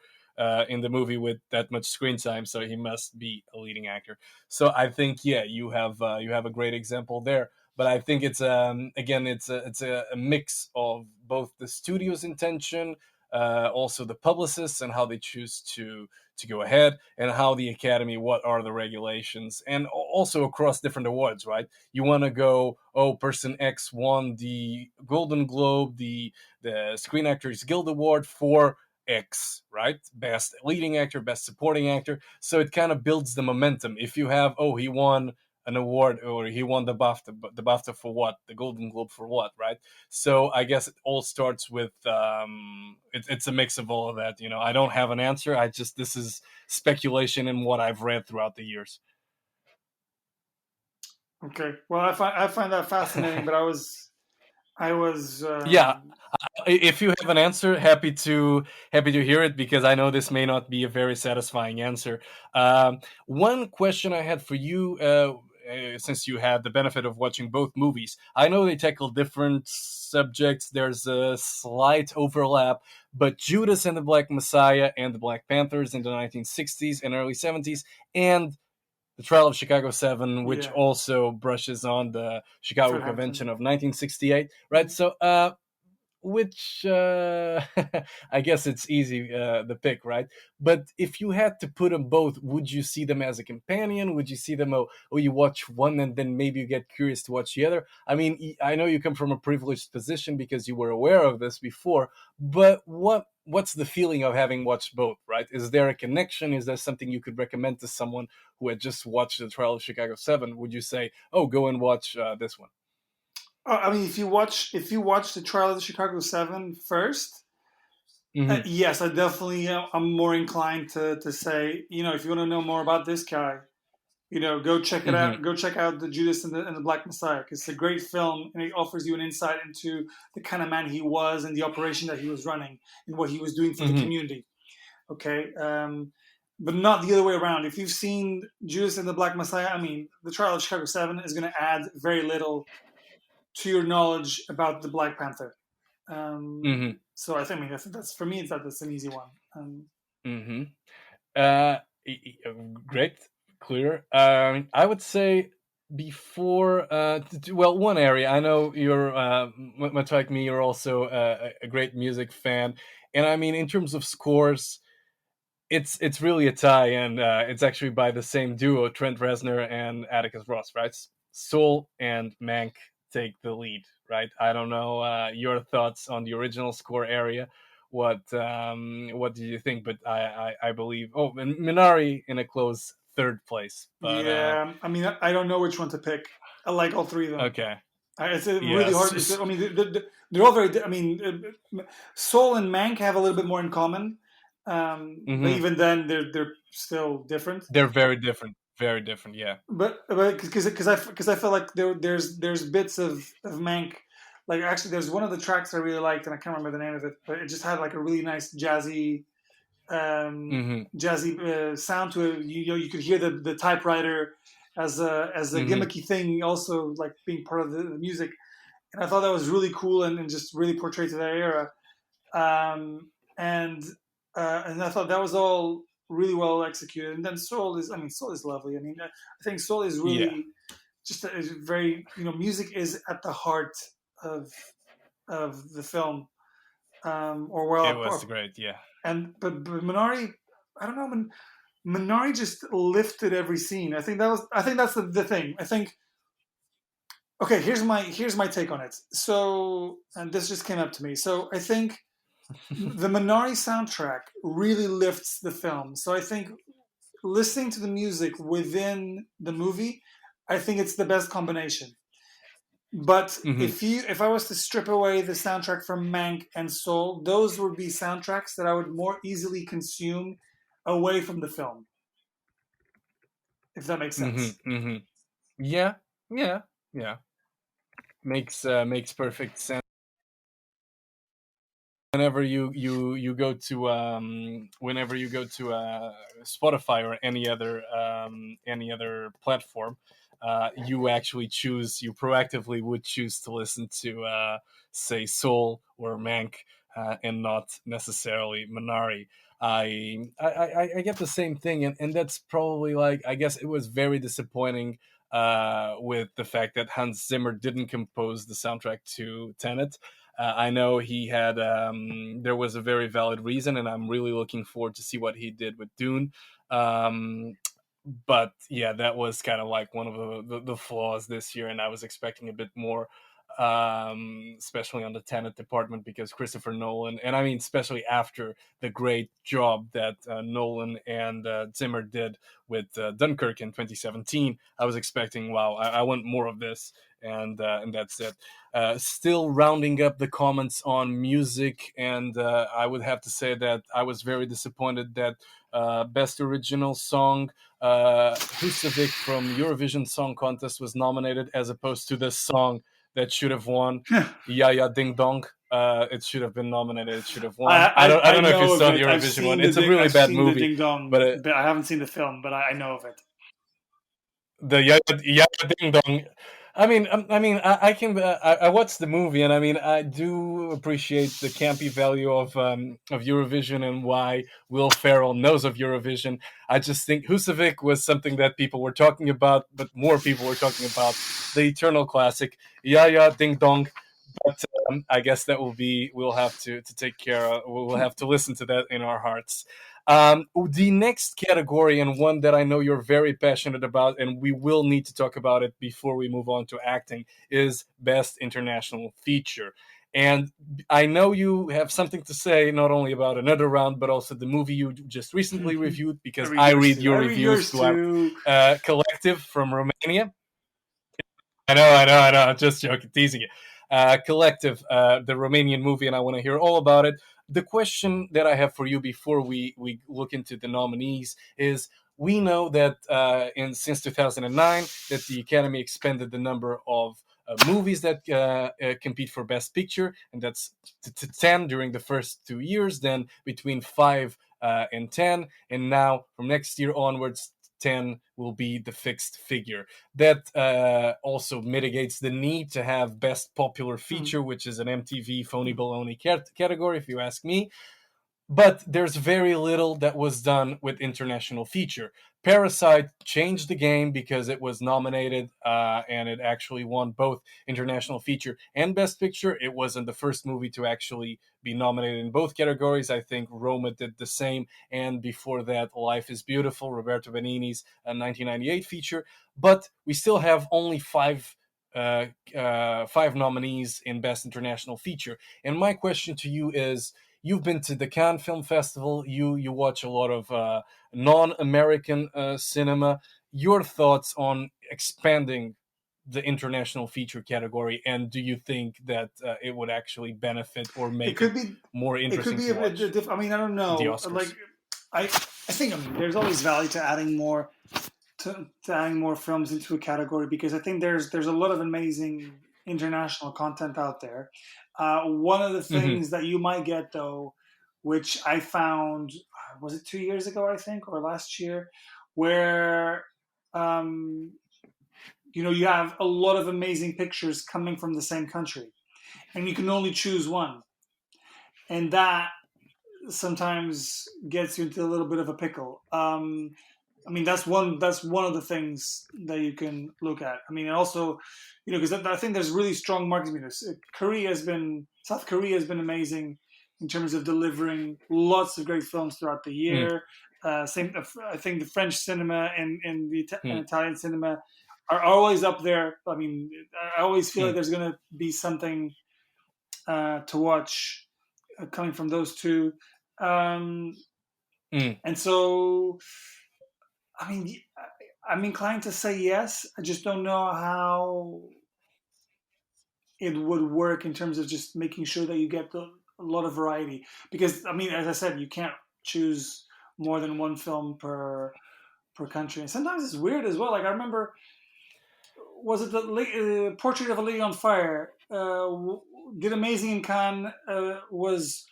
in the movie with that much screen time, so he must be a leading actor. So I think yeah, you have a great example there. But I think it's again it's a mix of both the studio's intention, also the publicists and how they choose to go ahead, and how the Academy, what are the regulations, and also across different awards, right? You want to go, oh, person X won the Golden Globe, the Screen Actors Guild Award for X, right? Best leading actor, best supporting actor. So it kind of builds the momentum. If you have, oh, he won an award or he won the BAFTA, but the BAFTA for what? The Golden Globe for what, right? So I guess it all starts with it's a mix of all of that. You know, I don't have an answer. This is speculation and what I've read throughout the years. Okay. Well, I find that fascinating, but I was Yeah, if you have an answer, happy to hear it because I know this may not be a very satisfying answer. One question I had for you, since you had the benefit of watching both movies, I know they tackle different subjects. There's a slight overlap, but Judas and the Black Messiah and the Black Panthers in the 1960s and early 70s, and the Trial of Chicago 7, which yeah, also brushes on the Chicago Fred Convention Hampton. of 1968, right? Mm. So, which I guess it's easy the pick, right? But if you had to put them both, would you see them as a companion? Would you see them? Oh, you watch one and then maybe you get curious to watch the other. I mean, I know you come from a privileged position because you were aware of this before, but what's the feeling of having watched both? Right? Is there a connection? Is there something you could recommend to someone who had just watched the Trial of Chicago 7? Would you say, oh, go and watch this one? I mean, if you watch the Trial of the Chicago 7 first, Mm-hmm. yes, I definitely I'm more inclined to say, if you want to know more about this guy, go check it Mm-hmm. out. Go check out the Judas and the Black Messiah, because it's a great film and it offers you an insight into the kind of man he was and the operation that he was running and what he was doing for the Mm-hmm. community. Okay, but not the other way around. If you've seen Judas and the Black Messiah, I mean, the Trial of Chicago 7 is going to add very little to your knowledge about the Black Panther. Mm-hmm. So I think, that's for me. That's an easy one. Mm-hmm. Uh, Great, clear. I would say before, well, one area. I know you're much like me. You're also a great music fan, and I mean, in terms of scores, it's really a tie, and it's actually by the same duo, Trent Reznor and Atticus Ross, right? Soul and Mank take the lead, right? I don't know your thoughts on the original score area. What do you think? But I believe, oh, and Minari in a close third place, but Yeah, I mean, I don't know which one to pick. I like all three of them. okay, It's a really hard. yes. I mean, they're all very. I mean, Soul and Mank have a little bit more in common, but Hmm. even then, they're still different. They're very different, very different. Yeah. But because I feel like there's bits of Mank. Like, actually, there's one of the tracks I really liked, and I can't remember the name of it, but it just had like a really nice Hmm. jazzy sound to it. You could hear the typewriter as a Hmm. gimmicky thing, also like being part of the music. And I thought that was really cool and just really portrayed to that era. Um, and and I thought that was all really well executed. And then Soul is lovely. I mean, I think Soul is Yeah, really just is very, music is at the heart of the film. Or it well, was great. Yeah. but Minari, I don't know, Minari just lifted every scene. I think that's the thing. I think, okay, here's my take on it. So, and this just came up to me. So I think the Minari soundtrack really lifts the film. So I think listening to the music within the movie, I think it's the best combination. But Hmm. if I was to strip away the soundtrack from Mank and Soul, those would be soundtracks that I would more easily consume away from the film, if that makes Hmm. sense. Hmm. Yeah. Yeah. Yeah. Makes perfect sense. Whenever you go to Spotify or any other platform, you proactively would choose to listen to say Soul or Mank, and not necessarily Minari. I get the same thing, and that's probably, like, I guess it was very disappointing with the fact that Hans Zimmer didn't compose the soundtrack to Tenet. I know he had. There was a very valid reason, and I'm really looking forward to see what he did with Dune. Um, but yeah, that was kind of like one of the flaws this year, and I was expecting a bit more, especially on the Tenet department, because Christopher Nolan, and I mean, especially after the great job that Nolan and Zimmer did with Dunkirk in 2017, I was expecting, wow, I want more of this, and that's it. Still rounding up the comments on music, and I would have to say that I was very disappointed that Best Original Song, Husavik from Eurovision Song Contest was nominated, as opposed to the song that should have won, Ya Ya Ding Dong. It should have been nominated. It should have won. I I don't know if you know of saw the it. Eurovision one. It's a really I've bad seen the movie, Ding Dong, but but I haven't seen the film. But I know of it. the Yaya Ding Dong. I can. I watched the movie, and I mean, I do appreciate the campy value of Eurovision and why Will Ferrell knows of Eurovision. I just think Husavik was something that people were talking about, but more people were talking about the eternal classic Yaya Ding Dong. I guess that will be, we'll have to take care of, we'll have to listen to that in our hearts. The next category, and one that I know you're very passionate about, and we will need to talk about it before we move on to acting, is Best International Feature. And I know you have something to say not only about Another Round, but also the movie you just recently reviewed, because I read your reviews to Collective from Romania. I know. I'm just joking, teasing you. Collective, the Romanian movie, and I want to hear all about it. The question that I have for you before we look into the nominees is: we know that since 2009 that the Academy expanded the number of movies that compete for Best Picture, and that's to 10 during the first 2 years, then between 5 and 10, and now from next year onwards, 10 will be the fixed figure. That also mitigates the need to have Best Popular Feature, which is an MTV phony baloney category, if you ask me. But there's very little that was done with international feature. Parasite changed the game because it was nominated and it actually won both international feature and Best Picture. It wasn't the first movie to actually be nominated in both categories. I think Roma did the same, and before that, Life is Beautiful, Roberto Benigni's 1998 feature. But we still have only five nominees in Best International Feature. And my question to you is: you've been to the Cannes Film Festival. You watch a lot of non-American cinema. Your thoughts on expanding the international feature category, and do you think that it would actually benefit or make it more interesting to watch? I mean, I don't know. The Oscars. Like, I think there's always value to adding more films into a category, because I think there's a lot of amazing international content out there. One of the things that you might get, though, which I found, was it 2 years ago, I think, or last year, where you have a lot of amazing pictures coming from the same country, and you can only choose one, and that sometimes gets you into a little bit of a pickle. I mean, that's one of the things that you can look at. I mean, and also, because I think there's really strong marketing. South Korea has been amazing in terms of delivering lots of great films throughout the year. I think the French cinema and the Italian cinema are always up there. I mean, I always feel like there's going to be something to watch coming from those two. And so, I mean, I'm inclined to say yes. I just don't know how it would work in terms of just making sure that you get a lot of variety. Because, I mean, as I said, you can't choose more than one film per country. And sometimes it's weird as well. Like, I remember, was it the Portrait of a Lady on Fire? Did amazing in Cannes, was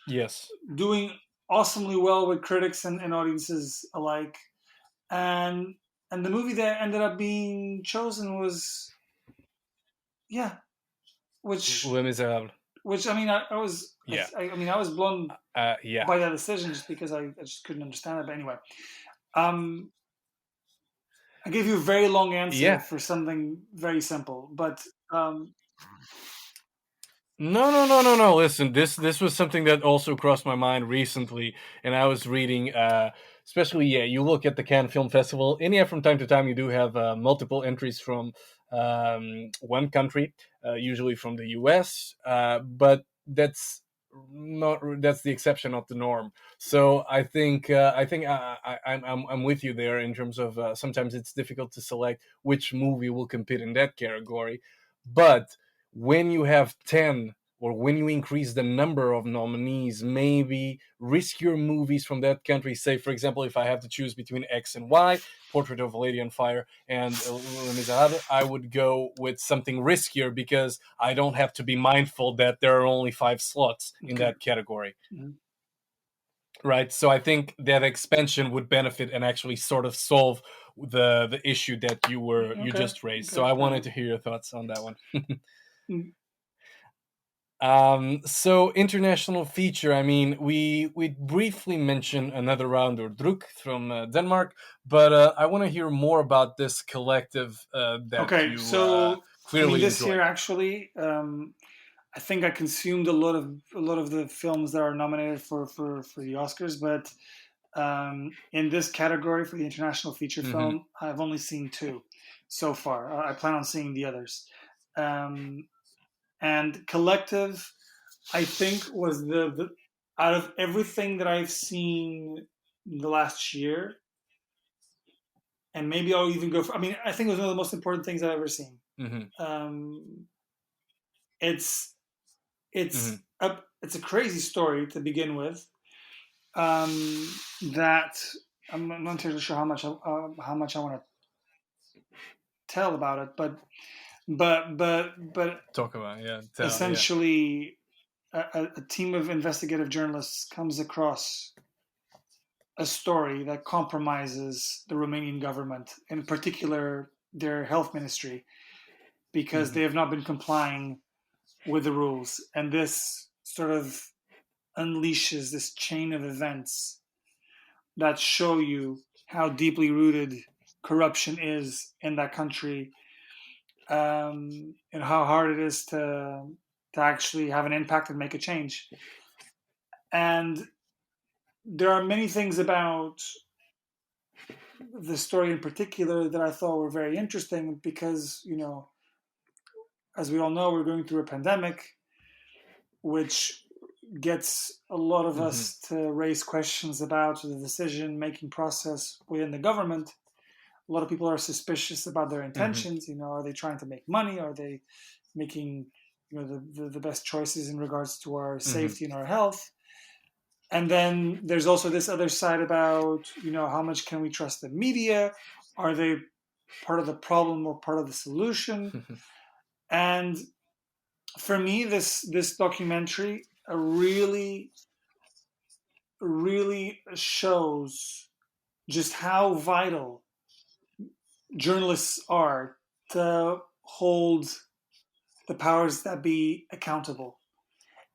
doing awesomely well with critics and audiences alike. And the movie that ended up being chosen was, which Les Miserables. Which, I mean, I was blown by that decision, just because I just couldn't understand it. But anyway, I gave you a very long answer for something very simple, but No. Listen, this was something that also crossed my mind recently, and I was reading, especially, you look at the Cannes Film Festival, and from time to time you do have multiple entries from one country, usually from the US, but that's the exception, not the norm. So I think I'm with you there in terms of sometimes it's difficult to select which movie will compete in that category, but when you have 10, or when you increase the number of nominees, maybe riskier movies from that country, say, for example, if I have to choose between X and Y, Portrait of a Lady on Fire and Les Miserables, I would go with something riskier, because I don't have to be mindful that there are only 5 slots in that category. Right? So I think that expansion would benefit and actually sort of solve the issue that you just raised. So I wanted to hear your thoughts on that one. So international feature, I mean, we briefly mentioned Another Round, or Druk, from Denmark, but I want to hear more about this collective that you so clearly this enjoyed. year, actually, I think I consumed a lot of the films that are nominated for the Oscars, but in this category for the international feature Mm-hmm. film, I've only seen two so far. I plan on seeing the others. Um, and Collective, I think, was the out of everything that I've seen in the last year, and maybe I'll even go for. I mean, I think it was one of the most important things I've ever seen. Mm-hmm. Um, it's Mm-hmm. it's a crazy story to begin with. Um, that I'm not entirely sure how much I want to tell about it, but Talk about, yeah, tell, yeah. essentially, a team of investigative journalists comes across a story that compromises the Romanian government, in particular their health ministry, because Mm-hmm. they have not been complying with the rules, and this sort of unleashes this chain of events that show you how deeply rooted corruption is in that country, and how hard it is to actually have an impact and make a change. And there are many things about the story in particular that I thought were very interesting because, as we all know, we're going through a pandemic, which gets a lot of Mm-hmm. us to raise questions about the decision making process within the government. A lot of people are suspicious about their Mm-hmm. intentions. Are they trying to make money? Are they making the best choices in regards to our Mm-hmm. safety and our health? And then there's also this other side about how much can we trust the media? Are they part of the problem or part of the solution? And for me, this documentary really really shows just how vital journalists are to hold the powers that be accountable,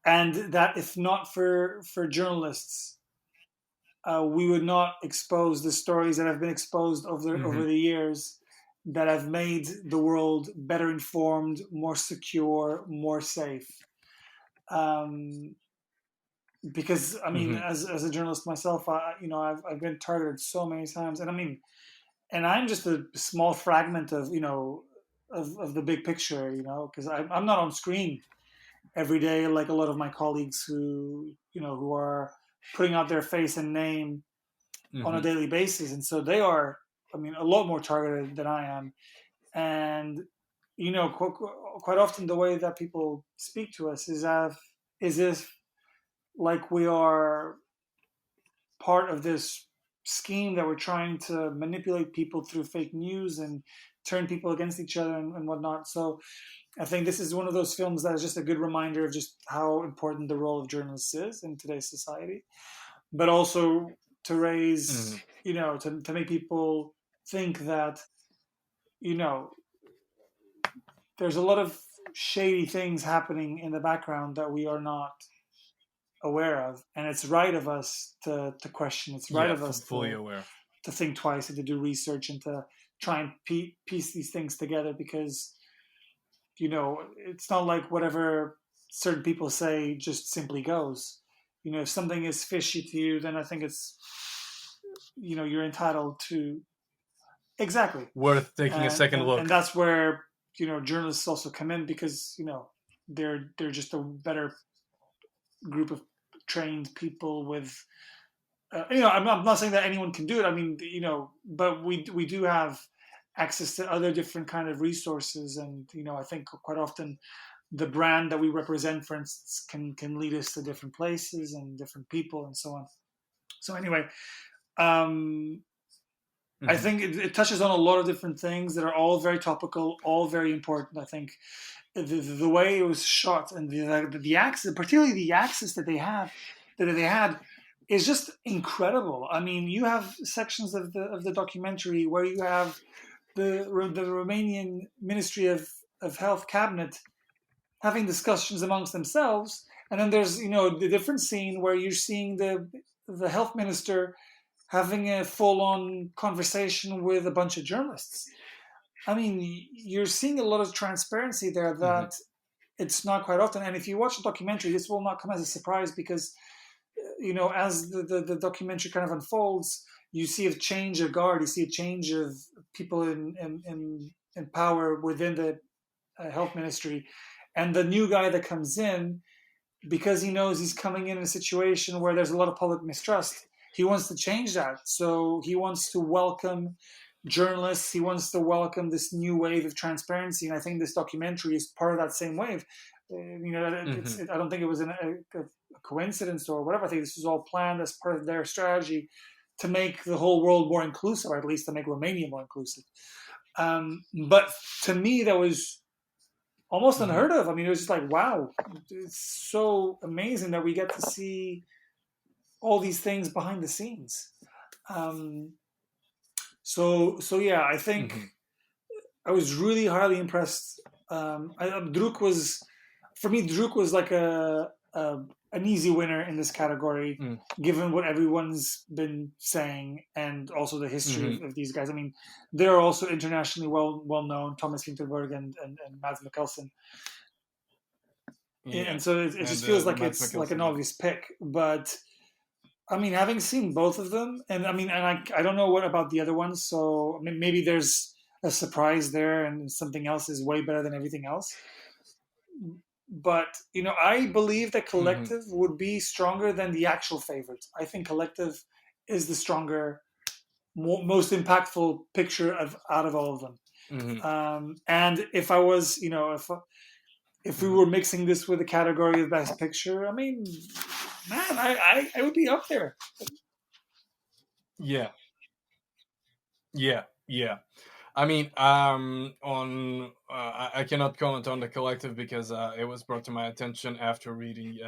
and that if not for journalists, we would not expose the stories that have been exposed over Mm-hmm. the years that have made the world better informed, more secure, more safe. Um, because I mean, Mm-hmm. as a journalist myself, I've been targeted so many times, and I mean, and I'm just a small fragment of of the big picture, because I'm not on screen every day like a lot of my colleagues who are putting out their face and name on a Mm-hmm. daily basis, and so they are, I mean, a lot more targeted than I am. And quite often the way that people speak to us is if like we are part of this scheme that we're trying to manipulate people through fake news and turn people against each other and whatnot. So I think this is one of those films that is just a good reminder of just how important the role of journalists is in today's society, but also to raise, Mm-hmm. to make people think that, you know, there's a lot of shady things happening in the background that we are not aware of. And it's right of us to question. It's right Yeah, of us fully aware. to think twice and to do research and to try and piece these things together because, it's not like whatever certain people say just simply goes. If something is fishy to you, then I think it's, you're entitled to. Exactly. Worth taking a and second and, and look. that's where journalists also come in because they're just a better group of trained people with I'm not saying that anyone can do it. I mean, but we do have access to other different kind of resources, and I think quite often the brand that we represent, for instance, can lead us to different places and different people and so on. So anyway, um, I Mm-hmm. think it touches on a lot of different things that are all very topical, all very important. I think the way it was shot and the access, particularly the access that they had, is just incredible. I mean, you have sections of the documentary where you have the Romanian Ministry of Health cabinet having discussions amongst themselves, and then there's the different scene where you're seeing the health minister having a full-on conversation with a bunch of journalists. I mean, you're seeing a lot of transparency there Mm-hmm. that it's not quite often. And if you watch a documentary, this will not come as a surprise because, as the documentary kind of unfolds, you see a change of guard, you see a change of people in power within the health ministry. And the new guy that comes in, because he knows he's coming in a situation where there's a lot of public mistrust, he wants to change that. So he wants to welcome journalists. He wants to welcome this new wave of transparency. And I think this documentary is part of that same wave. I don't think it was a coincidence or whatever. I think this was all planned as part of their strategy to make the whole world more inclusive, or at least to make Romania more inclusive. But to me, that was almost unheard of. I mean, it was just like, wow, it's so amazing that we get to see all these things behind the scenes. So yeah, I think I was really highly impressed. Druk was, for me, Druk was like an easy winner in this category, given what everyone's been saying and also the history of these guys. I mean, they're also internationally well known, Thomas Vinterberg and Mads Mikkelsen. Yeah. And so it just feels like Mads it's Mikkelsen, like an obvious pick. But I mean, having seen both of them, and I don't know what about the other ones, so I mean, maybe there's a surprise there and something else is way better than everything else. But, I believe that Collective would be stronger than the actual favorites. I think Collective is the stronger, most impactful picture out of all of them. And if I was, if we were mixing this with the category of Best Picture, I mean, man, I would be up there. Yeah. I mean, I cannot comment on the Collective because it was brought to my attention after reading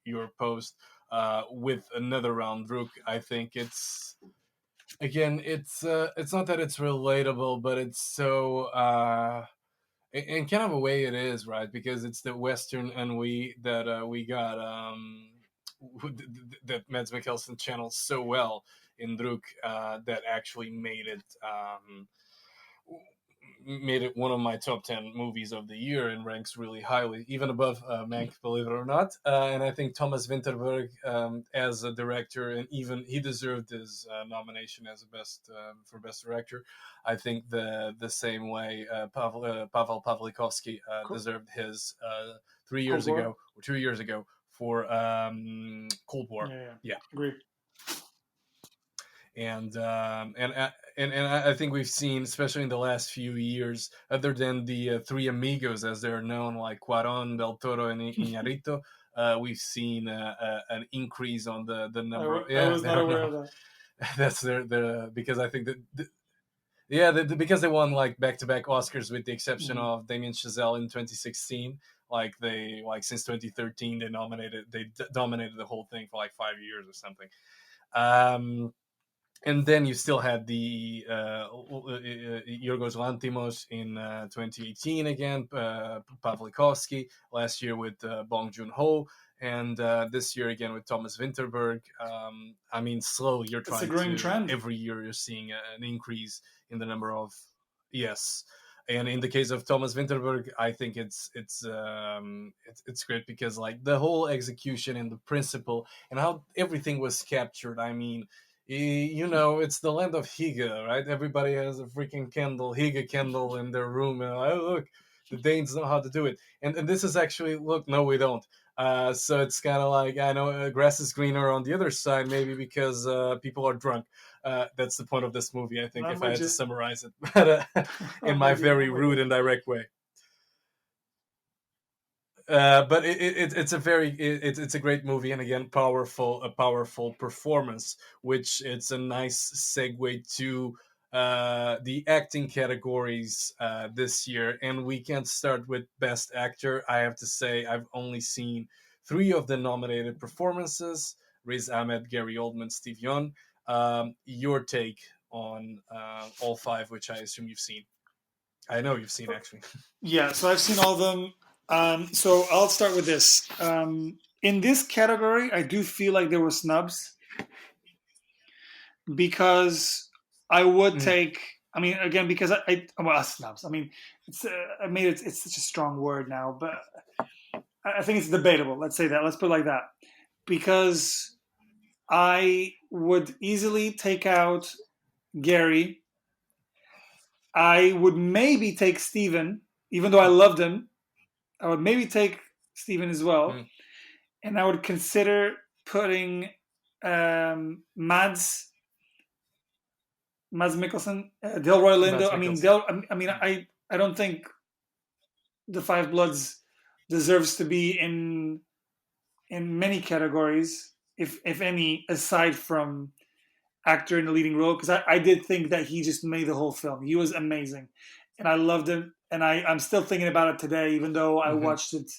your post with another round. Druk, I think it's not that it's relatable, but it's so in kind of a way it is, right? Because it's the Western ennui that we got that Mads Mikkelsen channels so well in Druk that actually made it one of my top 10 movies of the year and ranks really highly, even above Mank, believe it or not. And I think Thomas Vinterberg as a director, and even he deserved his nomination as for best director. I think the same way Pavel Pawlikowski deserved his 3 years ago or 2 years ago for Cold War. Yeah. Agree. And I think we've seen, especially in the last few years, other than the three amigos as they're known, like Cuarón, Del Toro, and Iñárritu, we've seen an increase on the number. I was not aware of that. That's because I think that because they won like back-to-back Oscars with the exception of Damien Chazelle in 2016. Like since 2013 they dominated the whole thing for like 5 years or something. And then you still had the Yorgos Lanthimos in 2018 again, Pawlikowski last year with Bong Joon-ho, and this year again with Thomas Vinterberg. I mean, slowly you're trying it's a growing trend. Every year you're seeing an increase in the number of and in the case of Thomas Vinterberg, I think it's great because like the whole execution and the principle and how everything was captured. I mean, it's the land of Higa, right? Everybody has a freaking Higa candle in their room. And look, the Danes know how to do it. And this is actually, look, no, we don't. So it's kind of like, I know grass is greener on the other side, maybe because people are drunk. That's the point of this movie, I think, if I had to summarize it. But in my very rude and direct way. But it's a great movie, and again, a powerful performance, which it's a nice segue to the acting categories this year. And we can start with Best Actor. I have to say I've only seen 3 of the nominated performances: Riz Ahmed, Gary Oldman, Steve Yeun. Your take on all 5, which I assume you've seen. I know you've seen, actually. Yeah, so I've seen all of them. So I'll start with this. In this category, I do feel like there were snubs because I would take I mean, again, because well, snubs. I mean, it's such a strong word now, but I think it's debatable. Let's say that. Let's put it like that. Because I would easily take out Gary. I would maybe take Steven, even though I loved him. I would maybe take Steven as well. Mm. And I would consider putting Mads Mikkelsen, Delroy Mads Lindo. I mean, Mikkelsen. I don't think the Five Bloods deserves to be in many categories, if any, aside from actor in the leading role, because I did think that he just made the whole film. He was amazing, and I loved him, and I'm still thinking about it today, even though I watched it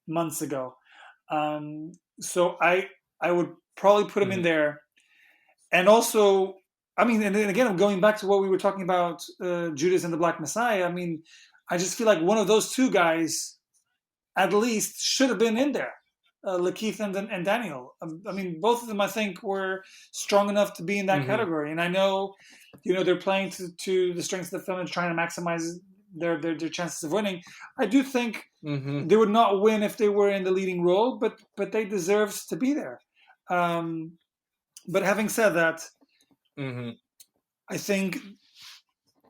months ago. So I would probably put him in there, and also, I mean, and then again, I'm going back to what we were talking about, Judas and the Black Messiah. I mean, I just feel like one of those two guys, at least, should have been in there. Lakeith and Daniel. I mean, both of them, I think, were strong enough to be in that category. And I know, they're playing to the strengths of the film and trying to maximize their chances of winning. I do think they would not win if they were in the leading role, but they deserved to be there. But having said that, I think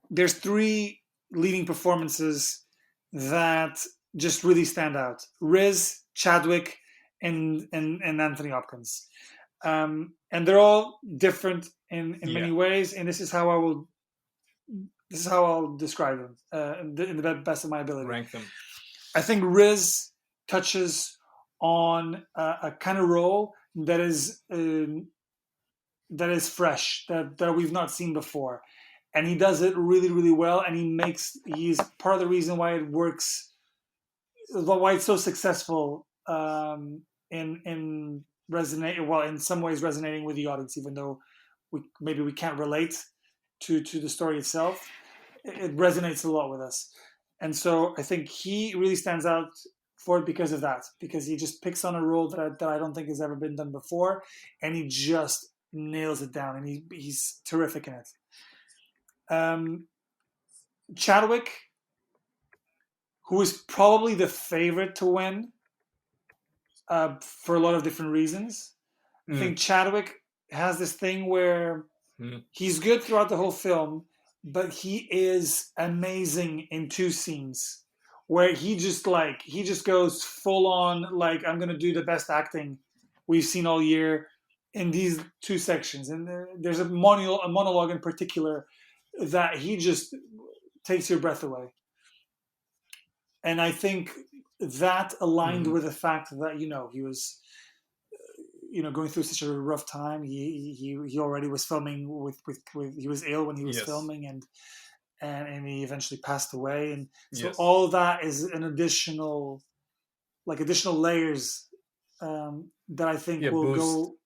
there's three leading performances that just really stand out: Riz, Chadwick, and Anthony Hopkins. And they're all different in many ways, and this is how I'll describe them in the best of my ability. Rank them. I think Riz touches on a kind of role that is fresh, that we've not seen before, and he does it really, really well. And he's part of the reason why it works, why it's so successful in resonate. Well, in some ways, resonating with the audience, even though we can't relate to the story itself. It resonates a lot with us, and so I think he really stands out for it because of that. Because he just picks on a role that I don't think has ever been done before, and he just nails it down, and he's terrific in it. Chadwick, who is probably the favorite to win for a lot of different reasons. I think Chadwick has this thing where he's good throughout the whole film, but he is amazing in two scenes where he just goes full on, like, I'm going to do the best acting we've seen all year in these two sections. And there's a monologue in particular that he just takes your breath away. And I think that aligned with the fact that, he was, going through such a rough time. He already was filming with he was ill when he was filming, and he eventually passed away. And so all that is an additional layers that I think will boost.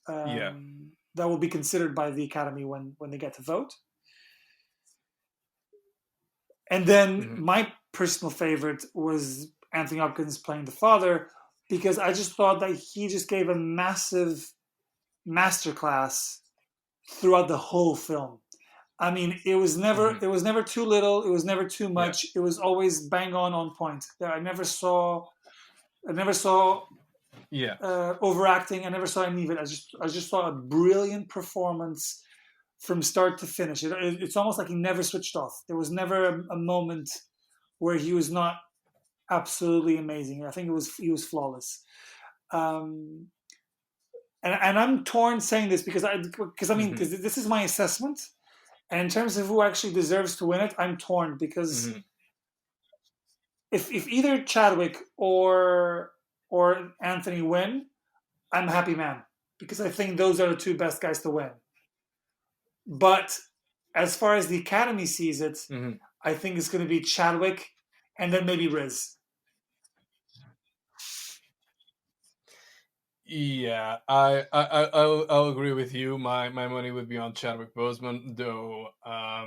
go, that will be considered by the Academy when they get to vote. And then my personal favorite was Anthony Hopkins playing the father, because I just thought that he just gave a massive masterclass throughout the whole film. I mean, it was never too little, it was never too much. It was always bang on point. I never saw overacting. I never saw any of it. I just saw a brilliant performance from start to finish. It's almost like he never switched off. There was never a moment where he was not absolutely amazing. I think he was flawless. And I'm torn saying this because this is my assessment. And in terms of who actually deserves to win it, I'm torn because if either Chadwick or Anthony win, I'm a happy man, because I think those are the two best guys to win. But as far as the Academy sees it, I think it's going to be Chadwick and then maybe Riz. Yeah, I'll agree with you. My money would be on Chadwick Boseman, though. I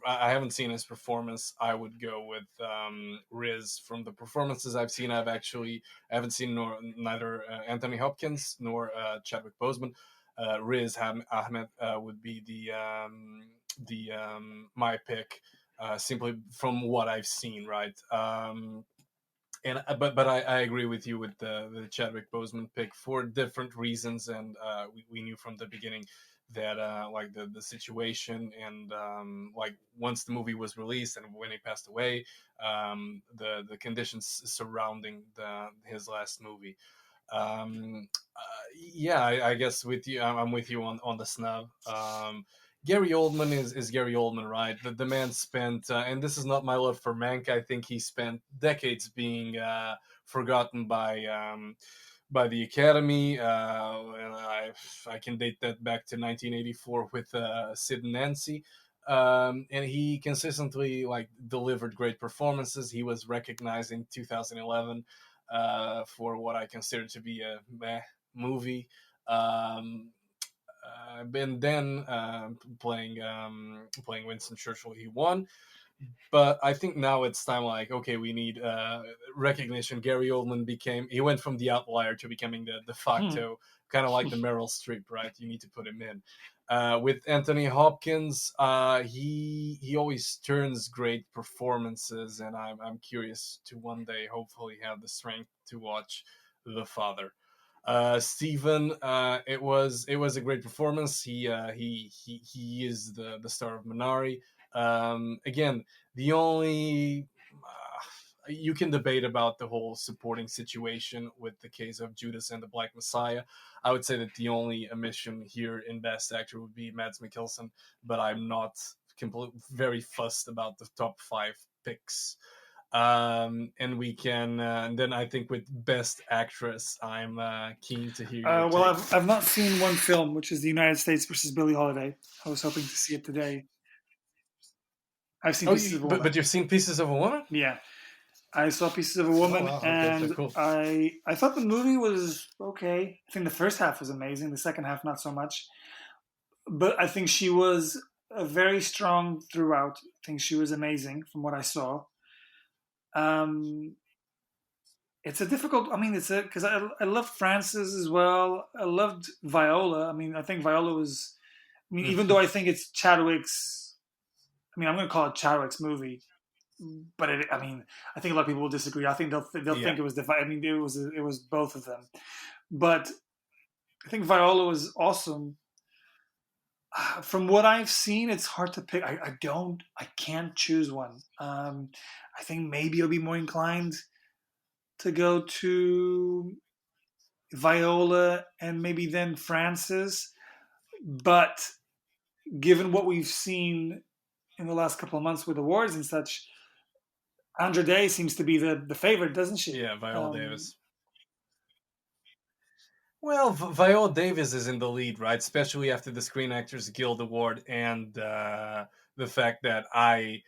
haven't seen his performance. I would go with Riz. From the performances I've seen, I haven't seen neither Anthony Hopkins nor Chadwick Boseman. Riz Ahmed would be the my pick, simply from what I've seen, right? And but I agree with you with the Chadwick Boseman pick for different reasons, and we knew from the beginning that like the situation and like once the movie was released and when he passed away, the conditions surrounding his last movie. Yeah, I guess with you, I'm with you on the snub. Gary Oldman is Gary Oldman, right? The man spent, and this is not my love for Mank. I think he spent decades being forgotten by the Academy, and I can date that back to 1984 with Sid and Nancy. And he consistently like delivered great performances. He was recognized in 2011 for what I consider to be a meh movie. Um, and then playing Winston Churchill, he won. But I think now it's time. Like, okay, we need recognition. Gary Oldman he went from the outlier to becoming the de Hmm. facto, kind of like the Meryl Streep, right? You need to put him in. With Anthony Hopkins, he always turns great performances, and I'm curious to one day hopefully have the strength to watch The Father. Stephen, it was a great performance. He is the star of Minari. Again, the only you can debate about the whole supporting situation with the case of Judas and the Black Messiah. I would say that the only omission here in Best Actor would be Mads Mikkelsen, but I'm not very fussed about the top five picks. And we can, and then I think with Best Actress, I'm keen to hear your Well, take. I've not seen one film, which is The United States versus Billie Holiday. I was hoping to see it today. I've seen Oh, Pieces of a but Woman. you've seen Pieces of a Woman? Yeah, I saw Pieces of a Oh Woman, wow, okay, and cool. I thought the movie was okay. I think the first half was amazing. The second half, not so much. But I think she was very strong throughout. I think she was amazing from what I saw. Um, it's a difficult. I mean, it's a because I loved Frances as well. I loved Viola. I mean, I think Viola was. I mean, even though I think it's Chadwick's. I mean, I'm going to call it Chadwick's movie, but I mean, I think a lot of people will disagree. I think they'll Yeah. think it was I mean, it was both of them, but I think Viola was awesome. From what I've seen, it's hard to pick. I can't choose one. I think maybe I'll be more inclined to go to Viola and maybe then Francis. But given what we've seen in the last couple of months with awards and such, Andra Day seems to be the favorite, doesn't she? Yeah, Viola Davis. Well, Viola Davis is in the lead, right? Especially after the Screen Actors Guild Award and the fact that I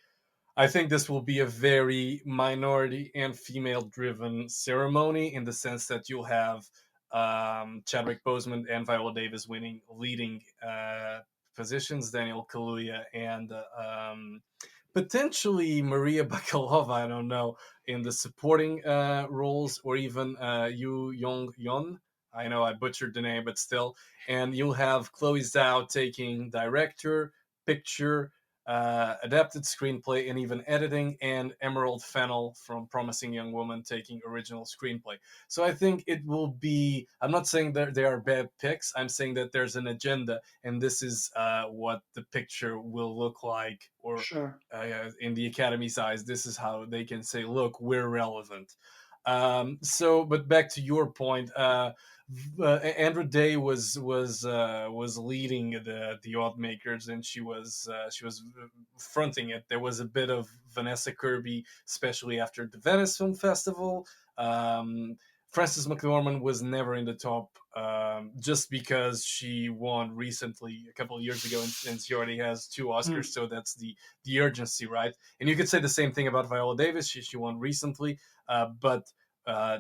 think this will be a very minority and female driven ceremony in the sense that you'll have Chadwick Boseman and Viola Davis winning leading positions, Daniel Kaluuya and potentially Maria Bakalova, I don't know, in the supporting roles, or even Yu Yong Yon. I know I butchered the name, but still. And you'll have Chloe Zhao taking director, picture, adapted screenplay, and even editing, and Emerald Fennell from Promising Young Woman taking original screenplay. So I think it will be. I'm not saying that they are bad picks. I'm saying that there's an agenda, and this is what the picture will look like, or Sure. in the Academy's eyes, this is how they can say, "Look, we're relevant." But back to your point. Andrew Day was leading the odd makers, and she was fronting it. There was a bit of Vanessa Kirby, especially after the Venice Film Festival. Um, Frances McDormand was never in the top, just because she won recently a couple of years ago, and she already has two Hmm. Oscars. So that's the urgency, right? And you could say the same thing about Viola Davis. She won recently, but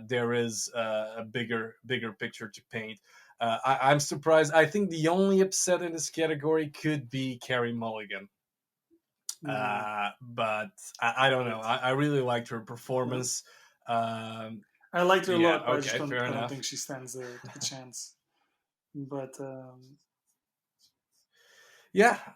there is a bigger picture to paint. I'm surprised. I think the only upset in this category could be Carrie Mulligan. Yeah. But I don't know. Right. I really liked her Right. performance. Um, I liked her a yeah, lot, but I just okay, don't. fair I don't think enough. she stands a chance. But Yeah,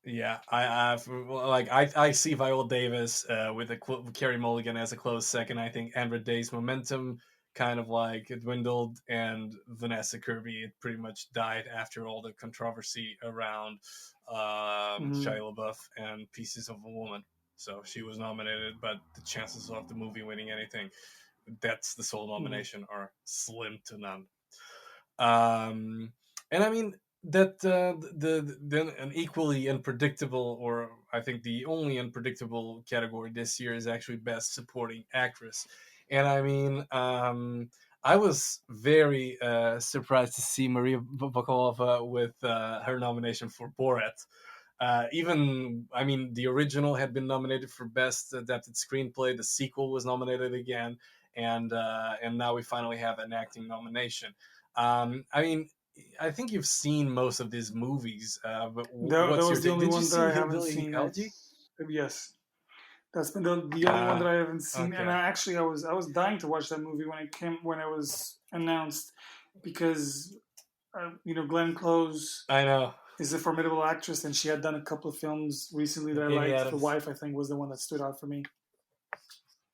yeah. I see Viola Davis with Carey Mulligan as a close second. I think Andra Day's momentum kind of like it dwindled, and Vanessa Kirby it pretty much died after all the controversy around mhm, Shia LaBeouf and Pieces of a Woman. So she was nominated, but the chances of the movie winning anything, that's the sole mhm. nomination, are slim to none. And I mean that then an equally unpredictable, or I think the only unpredictable category this year is actually Best Supporting Actress, and I mean. I was very surprised to see Maria Bakalova with her nomination for Borat. Even, I mean, the original had been nominated for Best Adapted Screenplay. The sequel was nominated again, and now we finally have an acting nomination. I mean, I think you've seen most of these movies, but That what's your was the take? only Did you one that see I haven't Hillbilly seen. Elegy? Yes, that's been the only one Uh, that I haven't seen. And okay. I was dying to watch that movie when it was announced, because Glenn Close I know. is a formidable actress, and she had done a couple of films recently that I Amy liked. The Adams, Wife, I think, was the one that stood out for me,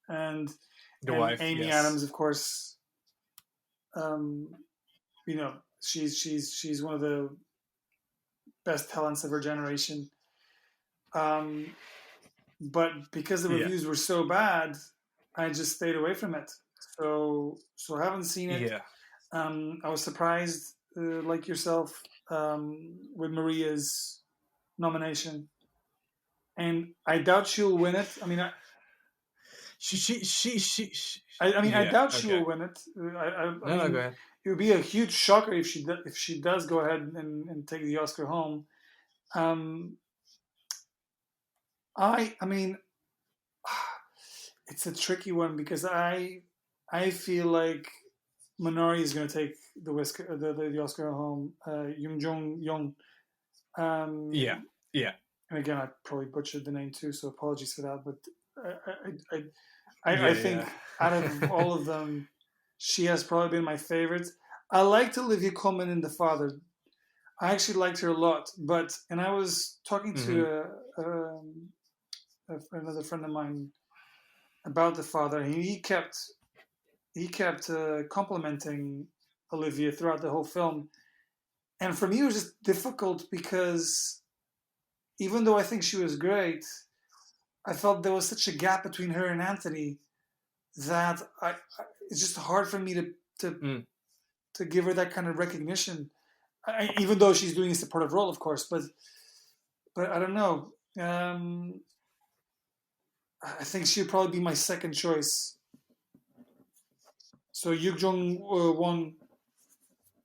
and the wife, Amy yes. Adams, of course. Um, she's one of the best talents of her generation. Um, but because the Yeah, reviews were so bad, I just stayed away from it. So I haven't seen it. yeah. I was surprised, like yourself, with Maria's nomination, and I doubt she'll win it. I Yeah, doubt she okay. will win it. I No, no, go mean, ahead. it would be a huge shocker if she does go ahead and take the Oscar home. Um, I mean, it's a tricky one because I feel like Minari is going to take the Oscar home. Yoon Jong Young. Yeah, Um, yeah, and again, I probably butchered the name too, so apologies for that. But I, I yeah, think out of all of them, she has probably been my favorite. I liked Olivia Colman in The Father. I actually liked her a lot. And I was talking yeah. to another friend of mine about The Father. And he kept complimenting Olivia throughout the whole film. And for me, it was just difficult because even though I think she was great, I felt there was such a gap between her and Anthony that it's just hard for me to Mm. to give her that kind of recognition. Even though she's doing a supportive role, of course, but I don't know. I think she'd probably be my second choice. So Yu Jong Won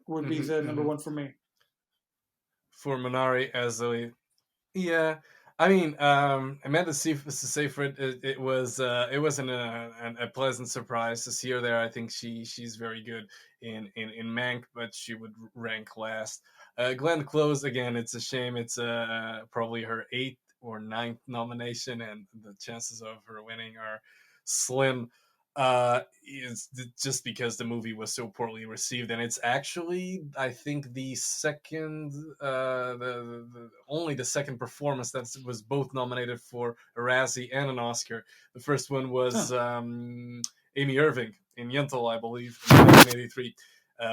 would be Hmm, the number hmm. one for me. For Minari as the, yeah, I mean, Amanda Seyfried. It was a pleasant surprise to see her there. I think she's very good in Mank, but she would rank last. Glenn Close, again. It's a shame. It's probably her eighth or ninth nomination, and the chances of her winning are slim. Is just because the movie was so poorly received, and it's actually, I think, the second, only the second performance that was both nominated for a Razzie and an Oscar. The first one Huh. was Amy Irving in Yentl, I believe, in 1983,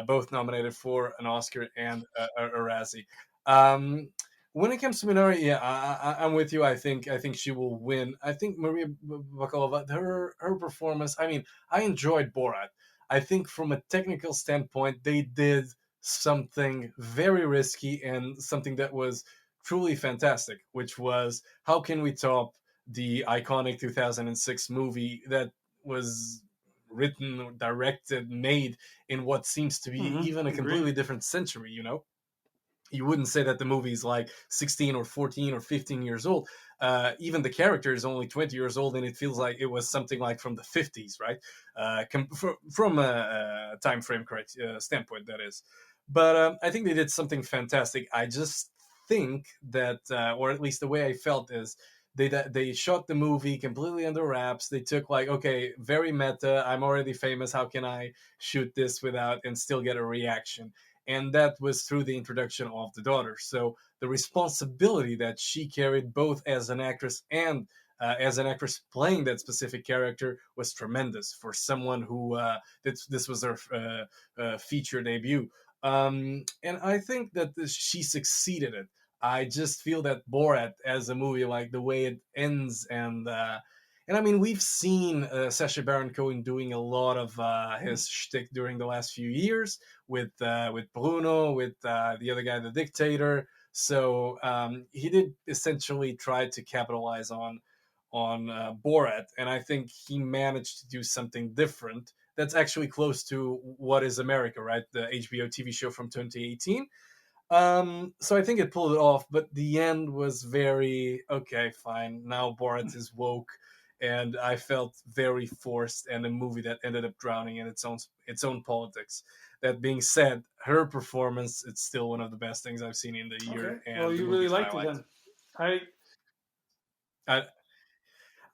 both nominated for an Oscar and a Razzie. Um, when it comes to Minari, yeah, I'm with you. I think she will win. I think Maria Bakalova, her performance. I mean, I enjoyed Borat. I think from a technical standpoint, they did something very risky and something that was truly fantastic, which was how can we top the iconic 2006 movie that was written, directed, made in what seems to be even a Agree. completely different century, you wouldn't say that the movie is like 16 or 14 or 15 years old. Even the character is only 20 years old, and it feels like it was something like from the 50s, right? From a time frame correct standpoint, that is. But I think they did something fantastic. I just think that, or at least the way I felt is, they shot the movie completely under wraps. They took like, okay, very meta. I'm already famous. How can I shoot this without and still get a reaction? and that was through the introduction of the daughter. So the responsibility that she carried, both as an actress and as an actress playing that specific character, was tremendous for someone who this was her feature debut. And I think that she succeeded it. I just feel that Borat as a movie, like the way it ends, and I mean, we've seen Sasha Baron Cohen doing a lot of his shtick during the last few years with Bruno, with the other guy, the dictator. So he did essentially try to capitalize on Borat, and I think he managed to do something different. That's actually close to What Is America, right? The HBO TV show from 2018. So I think it pulled it off, but the end was very okay. Fine, now Borat is woke, and I felt very forced, and a movie that ended up drowning in its own politics. That being said, her performance, it's still one of the best things I've seen in the Okay. year, Well, and the you really movie's liked it highlight. then. I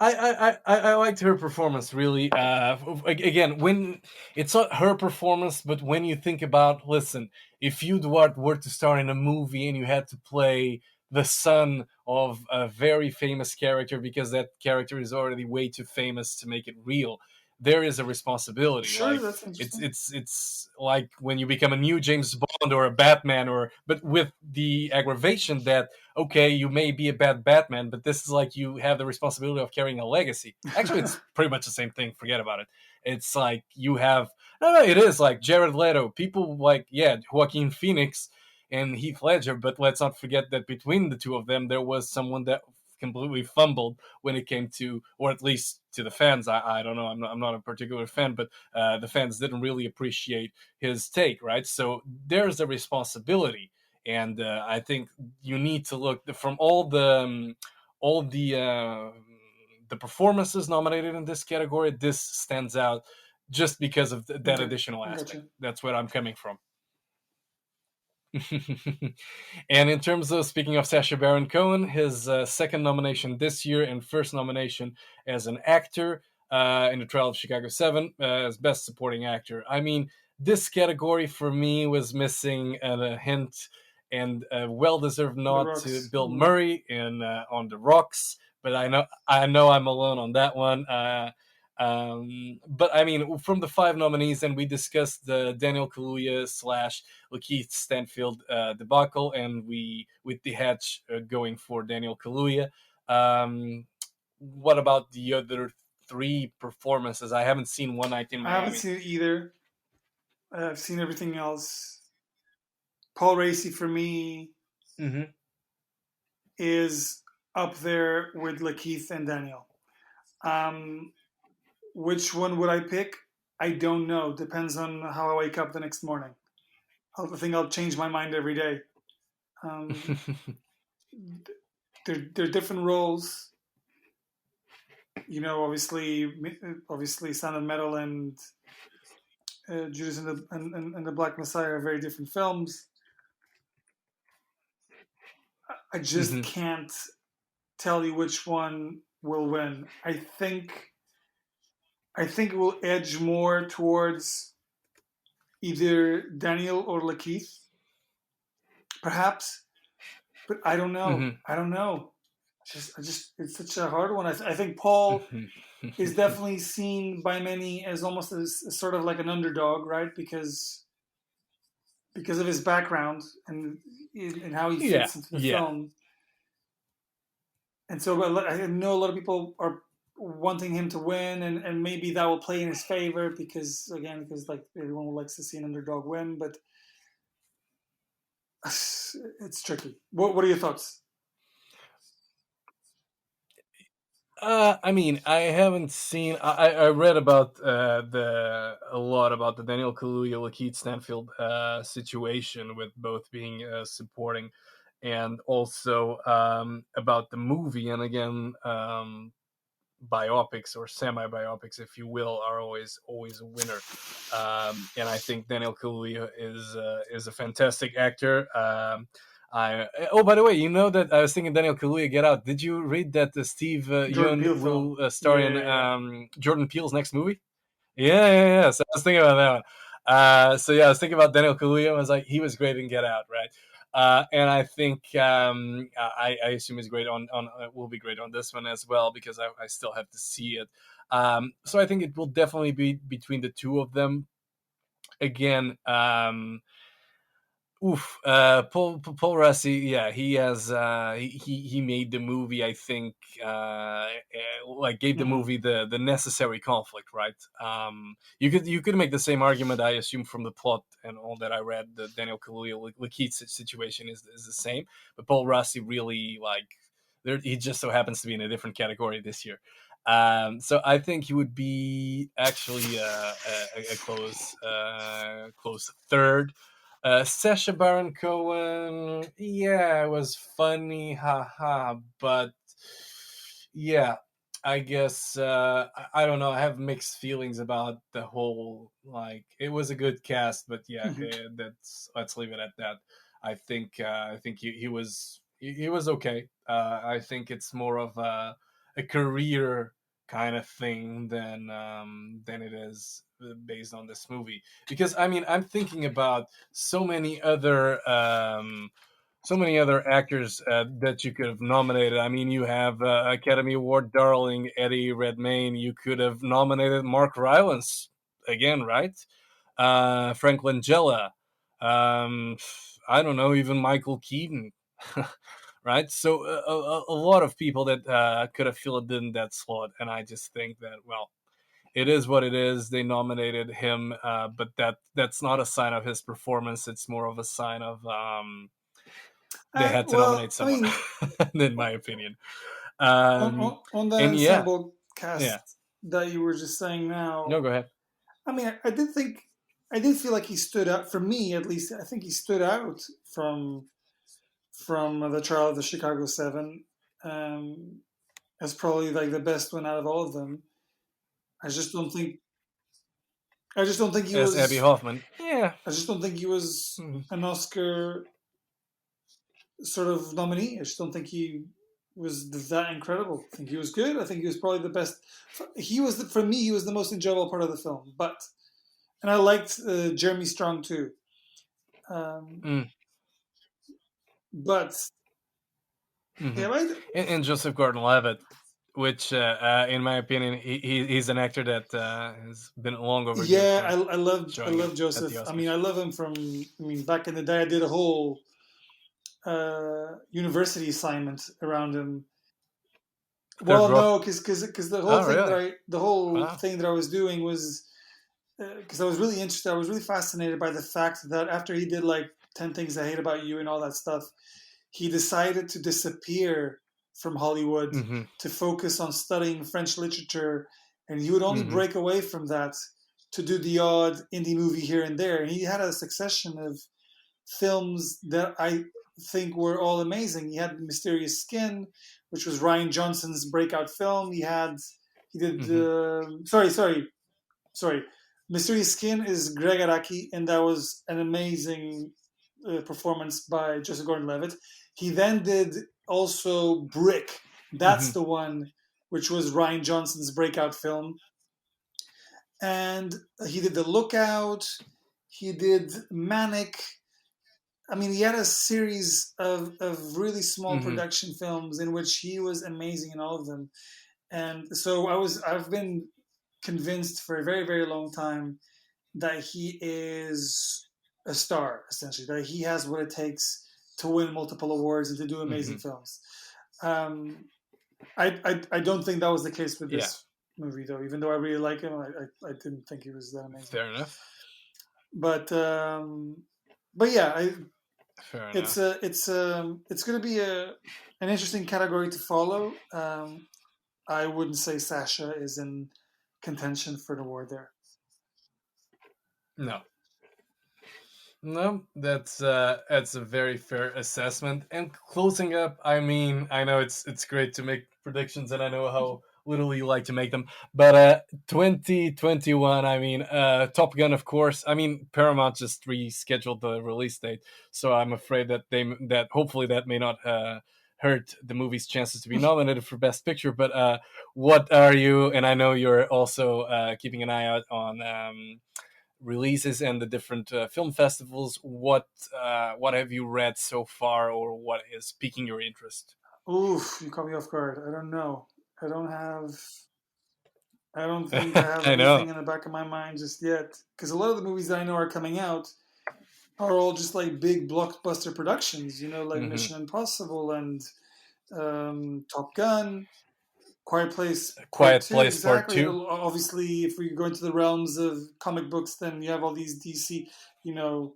I, I liked her performance really. Again, when it's not her performance, but when you think about, listen, if you Duarte were to star in a movie and you had to play the son of a very famous character because that character is already way too famous to make it real, there is a responsibility. sure Like that's it's interesting. it's it's like when you become a new James Bond or a Batman, or but with the aggravation that okay, you may be a bad Batman, but this is like you have the responsibility of carrying a legacy. Actually, it's pretty much the same thing. Forget about it. It's like you have no, it is like Jared Leto. People like Joaquin Phoenix and Heath Ledger, but let's not forget that between the two of them, there was someone that completely fumbled when it came to, or at least to the fans. I don't know. I'm not a particular fan, but the fans didn't really appreciate his take, right? So there's a responsibility, and I think you need to look from all the performances nominated in this category. This stands out just because of that Okay, additional I got aspect. you. That's where I'm coming from. And in terms of speaking of Sasha Baron Cohen, his second nomination this year and first nomination as an actor in the Trial of Chicago 7 as Best Supporting Actor. I mean, this category for me was missing a hint and a well-deserved The nod to Rocks. Bill Murray in On the Rocks, but I know I'm alone on that one. But I mean, from the five nominees, and we discussed the Daniel Kaluuya slash Lakeith Stanfield debacle, and we with the hatch going for Daniel Kaluuya. What about the other three performances? I haven't seen One Night in I haven't Miami. seen it either. I've seen everything else. Paul Racy for me Mm-hmm. is up there with Lakeith and Daniel. Um, which one would I pick? I don't know. Depends on how I wake up the next morning. I think I'll change my mind every day. Um, they're different roles. You know, obviously, Sound of Metal and Judas and the Black Messiah are very different films. I just Mm-hmm. can't tell you which one will win. I think it will edge more towards either Daniel or Lakeith, perhaps, but I don't know. Mm-hmm. I don't know. It's such a hard one. I think Paul is definitely seen by many as almost as sort of like an underdog, right? Because of his background and how he Yeah, fits into the yeah. film. And so I know a lot of people are wanting him to win, and maybe that will play in his favor because like everyone likes to see an underdog win, but it's tricky. What are your thoughts? I mean, I haven't seen. I read about the a lot about the Daniel Kaluuya Lakeith Stanfield situation with both being supporting, and also about the movie. And again, biopics or semi biopics, if you will, are always a winner. And I think Daniel Kaluuya is a fantastic actor. Oh, by the way, you know that I was thinking Daniel Kaluuya Get Out. Did you read that Steve Jordan Yeun Peele film. will Yeah, star in yeah, yeah. Jordan Peele's next movie? Yeah, yeah, yeah. So I was thinking about that one. So yeah, I was thinking about Daniel Kaluuya. I was like, he was great in Get Out, right? And I think I assume he's great on will be great on this one as well because I still have to see it. So I think it will definitely be between the two of them. Again, Paul Rassi, yeah, he has he made the movie. I think like gave the Mm-hmm. movie the necessary conflict, right? You could make the same argument, I assume, from the plot and all that I read. The Daniel Kaluuya Lakeith situation is the same, but Paul Rassi really like there. He just so happens to be in a different category this year. So I think he would be actually a close third. Sasha Baron Cohen, yeah, it was funny, haha, but yeah, I guess I don't know. I have mixed feelings about the whole. Like, it was a good cast, but yeah, Mm-hmm. that's let's leave it at that. I think he was okay. I think it's more of a career kind of thing than it is based on this movie. Because I mean, I'm thinking about so many other actors that you could have nominated. I mean, you have Academy Award darling Eddie Redmayne. You could have nominated Mark Rylance again, right? Frank Langella. Um, I don't know, even Michael Keaton. Right? So a lot of people that could have filled in that slot, and I just think that, well, it is what it is. They nominated him, but that's not a sign of his performance. It's more of a sign of they had to nominate Well, I someone, mean, in my opinion. on that And yeah, ensemble yeah. cast that you were just saying No, now, go ahead. I mean, I did feel like he stood out for me at least. I think he stood out from the trial of the Chicago Seven um, as probably like the best one out of all of them. I just don't think I just don't think he As Abby was Hoffman. Yeah. I just don't think he was Mhm. an Oscar sort of nominee. I just don't think he was that incredible. I think he was good. I think he was probably the best. He was for me. He was the most enjoyable part of the film. But and I liked Jeremy Strong too. Um, Mm. but Hmm. yeah, right. And Joseph Gordon-Levitt, which, in my opinion, he's an actor that has been long overdue Yeah, for I showing up love at the Joseph. I mean, Oscars. I love him from. I mean, back in the day, I did a whole university assignment around him. Third Well, Rock. no, because Oh, really? the whole Wow. thing that I was doing was because I was really interested. I was really fascinated by the fact that after he did like 10 Things I Hate About You and all that stuff, he decided to disappear from Hollywood Hmm. to focus on studying French literature, and he would only Hmm. break away from that to do the odd indie movie here and there. And he had a succession of films that I think were all amazing. He had Mysterious Skin, which was Ryan Johnson's breakout film. He did Hmm. sorry. Mysterious Skin is Greg Araki, and that was an amazing performance by Joseph Gordon-Levitt. He then did also Brick. That's Hmm. the one which was Ryan Johnson's breakout film, and he did The Lookout. He did Manic. I mean, he had a series of really small Hmm. production films in which he was amazing in all of them. And so I've been convinced for a very, very long time that he is a star, essentially, that he has what it takes to win multiple awards and to do amazing Hmm. films. Um, I don't think that was the case with Yeah. this movie, though. Even though I really like him, I didn't think he was that amazing. Fair enough. But but yeah, Fair enough. it's going to be an interesting category to follow. I wouldn't say Sasha is in contention for an award there. No. No, that's a very fair assessment. And closing up, I mean, I know it's great to make predictions, and I know how little you like to make them. But 2021, I mean, Top Gun, of course. I mean, Paramount just rescheduled the release date, so I'm afraid that hopefully that may not hurt the movie's chances to be nominated for Best Picture. But what are you? And I know you're also keeping an eye out on. releases and the different film festivals, what have you read so far, or what is piquing your interest? Oof, you caught me off guard. I don't know. I don't have. I don't think I have I know. anything in the back of my mind just yet. Because a lot of the movies that I know are coming out are all just like big blockbuster productions. You know, like Hmm. Mission Impossible and Top Gun, Quiet Place Part Quiet Two. Place Part Exactly. Two. Obviously, if we go into the realms of comic books, then you have all these DC, you know,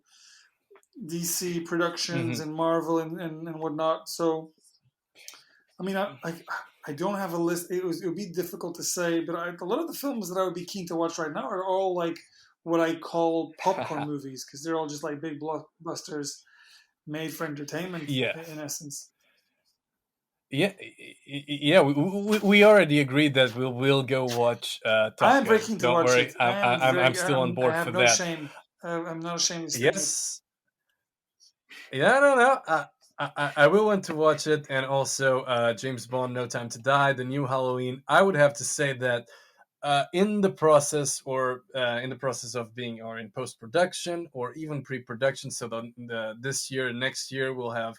DC productions Hmm. and Marvel and whatnot. So I mean, I don't have a list. It would be difficult to say, but a lot of the films that I would be keen to watch right now are all like what I call popcorn movies because they're all just like big blockbusters made for entertainment Yeah. in essence. Yeah, yeah. We already agreed that we'll go watch I Top am very Gun. keen to Don't watch worry, it. I am I'm very. still on I board have for no that. shame. I'm not ashamed of saying it. Yes. Yeah, no, no. I will want to watch it, and also James Bond: No Time to Die, the new Halloween. I would have to say that in the process, or in the process of being, or in post production, or even pre production. So this year, next year, we'll have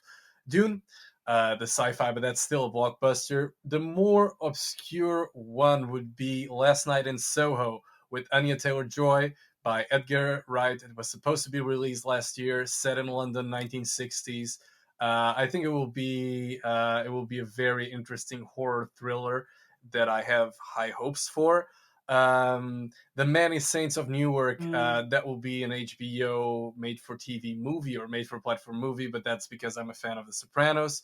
Dune, the sci-fi, but that's still a blockbuster. The more obscure one would be Last Night in Soho with Anya Taylor-Joy by Edgar Wright. It was supposed to be released last year, set in London, 1960s. I think it will be a very interesting horror thriller that I have high hopes for. The Many Saints of Newark, Mm, that will be an HBO made for TV movie or made for platform movie, but that's because I'm a fan of The Sopranos.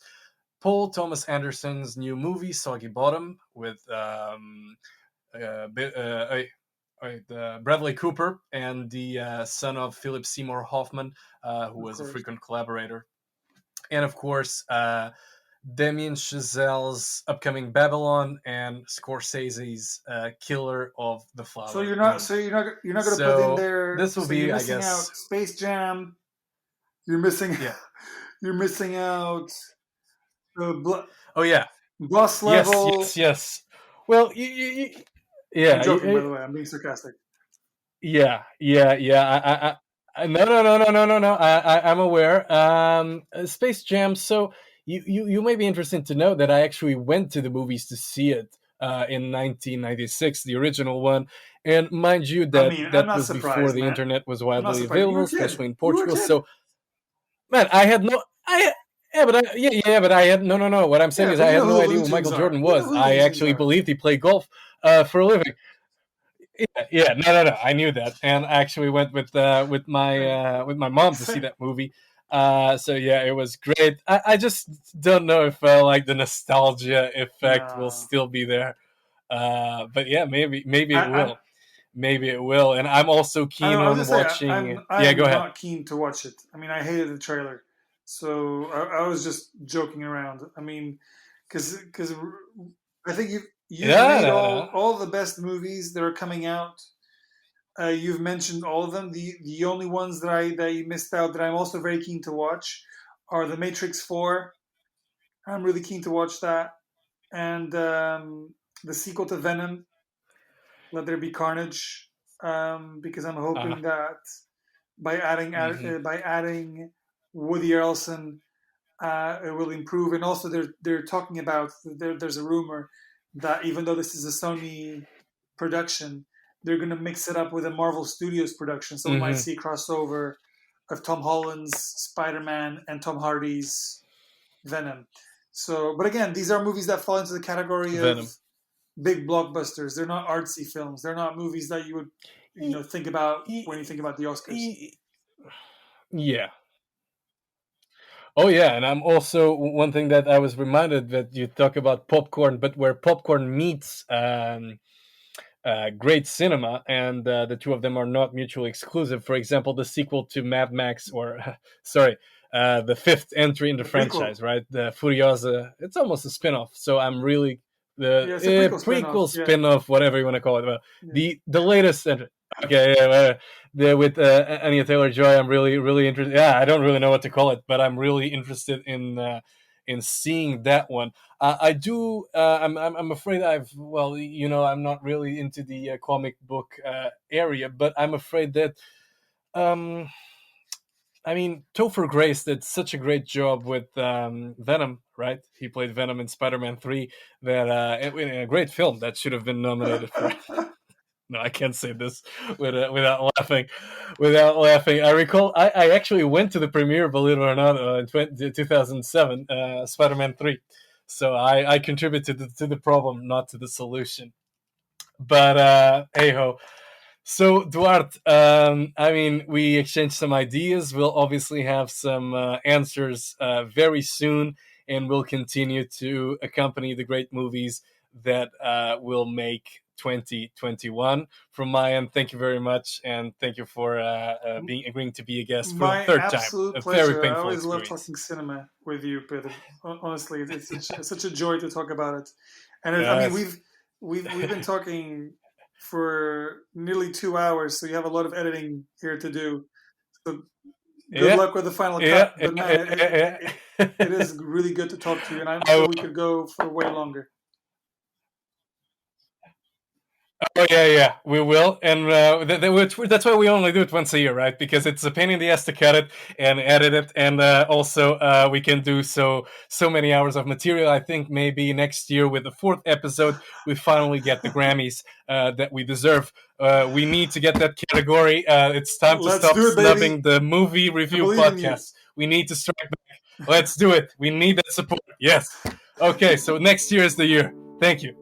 Paul Thomas Anderson's new movie, Soggy Bottom, with Bradley Cooper and the son of Philip Seymour Hoffman, who of was a course. frequent collaborator. And of course, Damien Chazelle's upcoming Babylon and Scorsese's Killer of the So Flower you're not. Moon. So you're not going to put in So there. this will So you're be, I missing out guess, Space Jam. You're missing. yeah. You're missing out Oh yeah, Bus yes, Level. yes, yes. Well, I'm yeah, joking, by the way. I'm being sarcastic. yeah, yeah, yeah. No, no, no, no, no, no, no. I'm aware. Space Jam. So you may be interested to know that I actually went to the movies to see it in 1996, the original one. And mind you, I that mean, I'm that not was before surprised, the man. internet was I'm not widely surprised. You were available, a kid. especially in You were a Portugal. kid. So man, I had no, I yeah, but but I had no, no, no. What I'm saying Yeah, is, but I you had know who no the idea Looney who Tunes Michael are. Jordan You know was. who the I Looney Tunes actually are. believed he played golf for a living. Yeah, no, no, no. I knew that, and I actually went with my mom to see Same. that movie. So yeah, it was great. I just don't know if like the nostalgia effect will No. still be there. But yeah, maybe it I, will. Maybe it will. And I'm also I keen know. I was on just saying, watching. I Yeah, go am ahead. not keen to watch it. I mean, I hated the trailer, so I was just joking around. I mean, because I think you've Yeah, made no, no. all the best movies that are coming out. You've mentioned all of them. The only ones that you missed out that I'm also very keen to watch are The Matrix 4. I'm really keen to watch that, and the sequel to Venom, Let There Be Carnage, because I'm Uh, hoping that hmm. by adding Woody Harrelson, it will improve. And also, they're talking about there's a rumor that even though this is a Sony production, they're going to mix it up with a Marvel Studios production. So we might Hmm. see a crossover of Tom Holland's Spider Man and Tom Hardy's Venom. So, but again, these are movies that fall into the category of Venom. big blockbusters. They're not artsy films. They're not movies that you would, think about when you think about the Oscars. Yeah. Oh yeah, and I'm also one thing that I was reminded that you talk about popcorn, but where popcorn meets great cinema, and the two of them are not mutually exclusive. For example, the sequel to Mad Max, or sorry, the fifth entry in the The prequel. franchise, right? The Furiosa. It's almost a spin-off. So I'm really Yeah, it's a prequel prequel spin-off. Yeah. spin-off, whatever you want to call it. Well, Yeah. the latest entry. Okay, yeah, with Anya Taylor Joy, I'm really interested. Yeah, I don't really know what to call it, but I'm really interested in in seeing that one. I do. I'm afraid I'm not really into the comic book area, but I'm afraid that. Um, I mean, Topher Grace did such a great job with Venom, right? He played Venom in Spider-Man 3. That in a great film that should have been nominated for. No, I can't say this without laughing. Without laughing, I recall I actually went to the premiere, believe it or not, in 2007, Spider-Man 3. So I contributed to the problem, not to the solution. But hey ho. So Duarte, I mean, we exchanged some ideas. We'll obviously have some answers very soon, and we'll continue to accompany the great movies that will make 2021. From my end, thank you very much, and thank you for being agreeing to be a guest for the My third time. absolute A very pleasure. I painful always love experience. talking cinema with you, Pedro. Honestly, it's such a joy to talk about it. And I mean, Yes. we've been talking for nearly 2 hours, so you have a lot of editing here to do. So good Yeah, luck with the final yeah, cut. But man, it is really good to talk to you, and I'm I sure will. we could go for way longer. Oh yeah, we will, and that's why we only do it once a year, right? Because it's a pain in the ass to cut it and edit it, and also we can do so many hours of material. I think maybe next year with the fourth episode, we finally get the Grammys that we deserve. We need to get that category. It's time to Let's stop do it, baby. snubbing the movie I review believe in you. podcasts. We need to strike back. Let's do it. We need that support. Yes. Okay, so next year is the year. Thank you.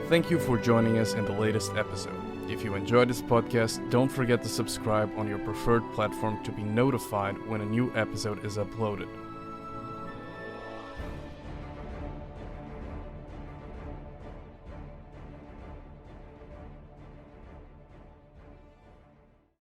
Thank you for joining us in the latest episode. If you enjoyed this podcast, don't forget to subscribe on your preferred platform to be notified when a new episode is uploaded.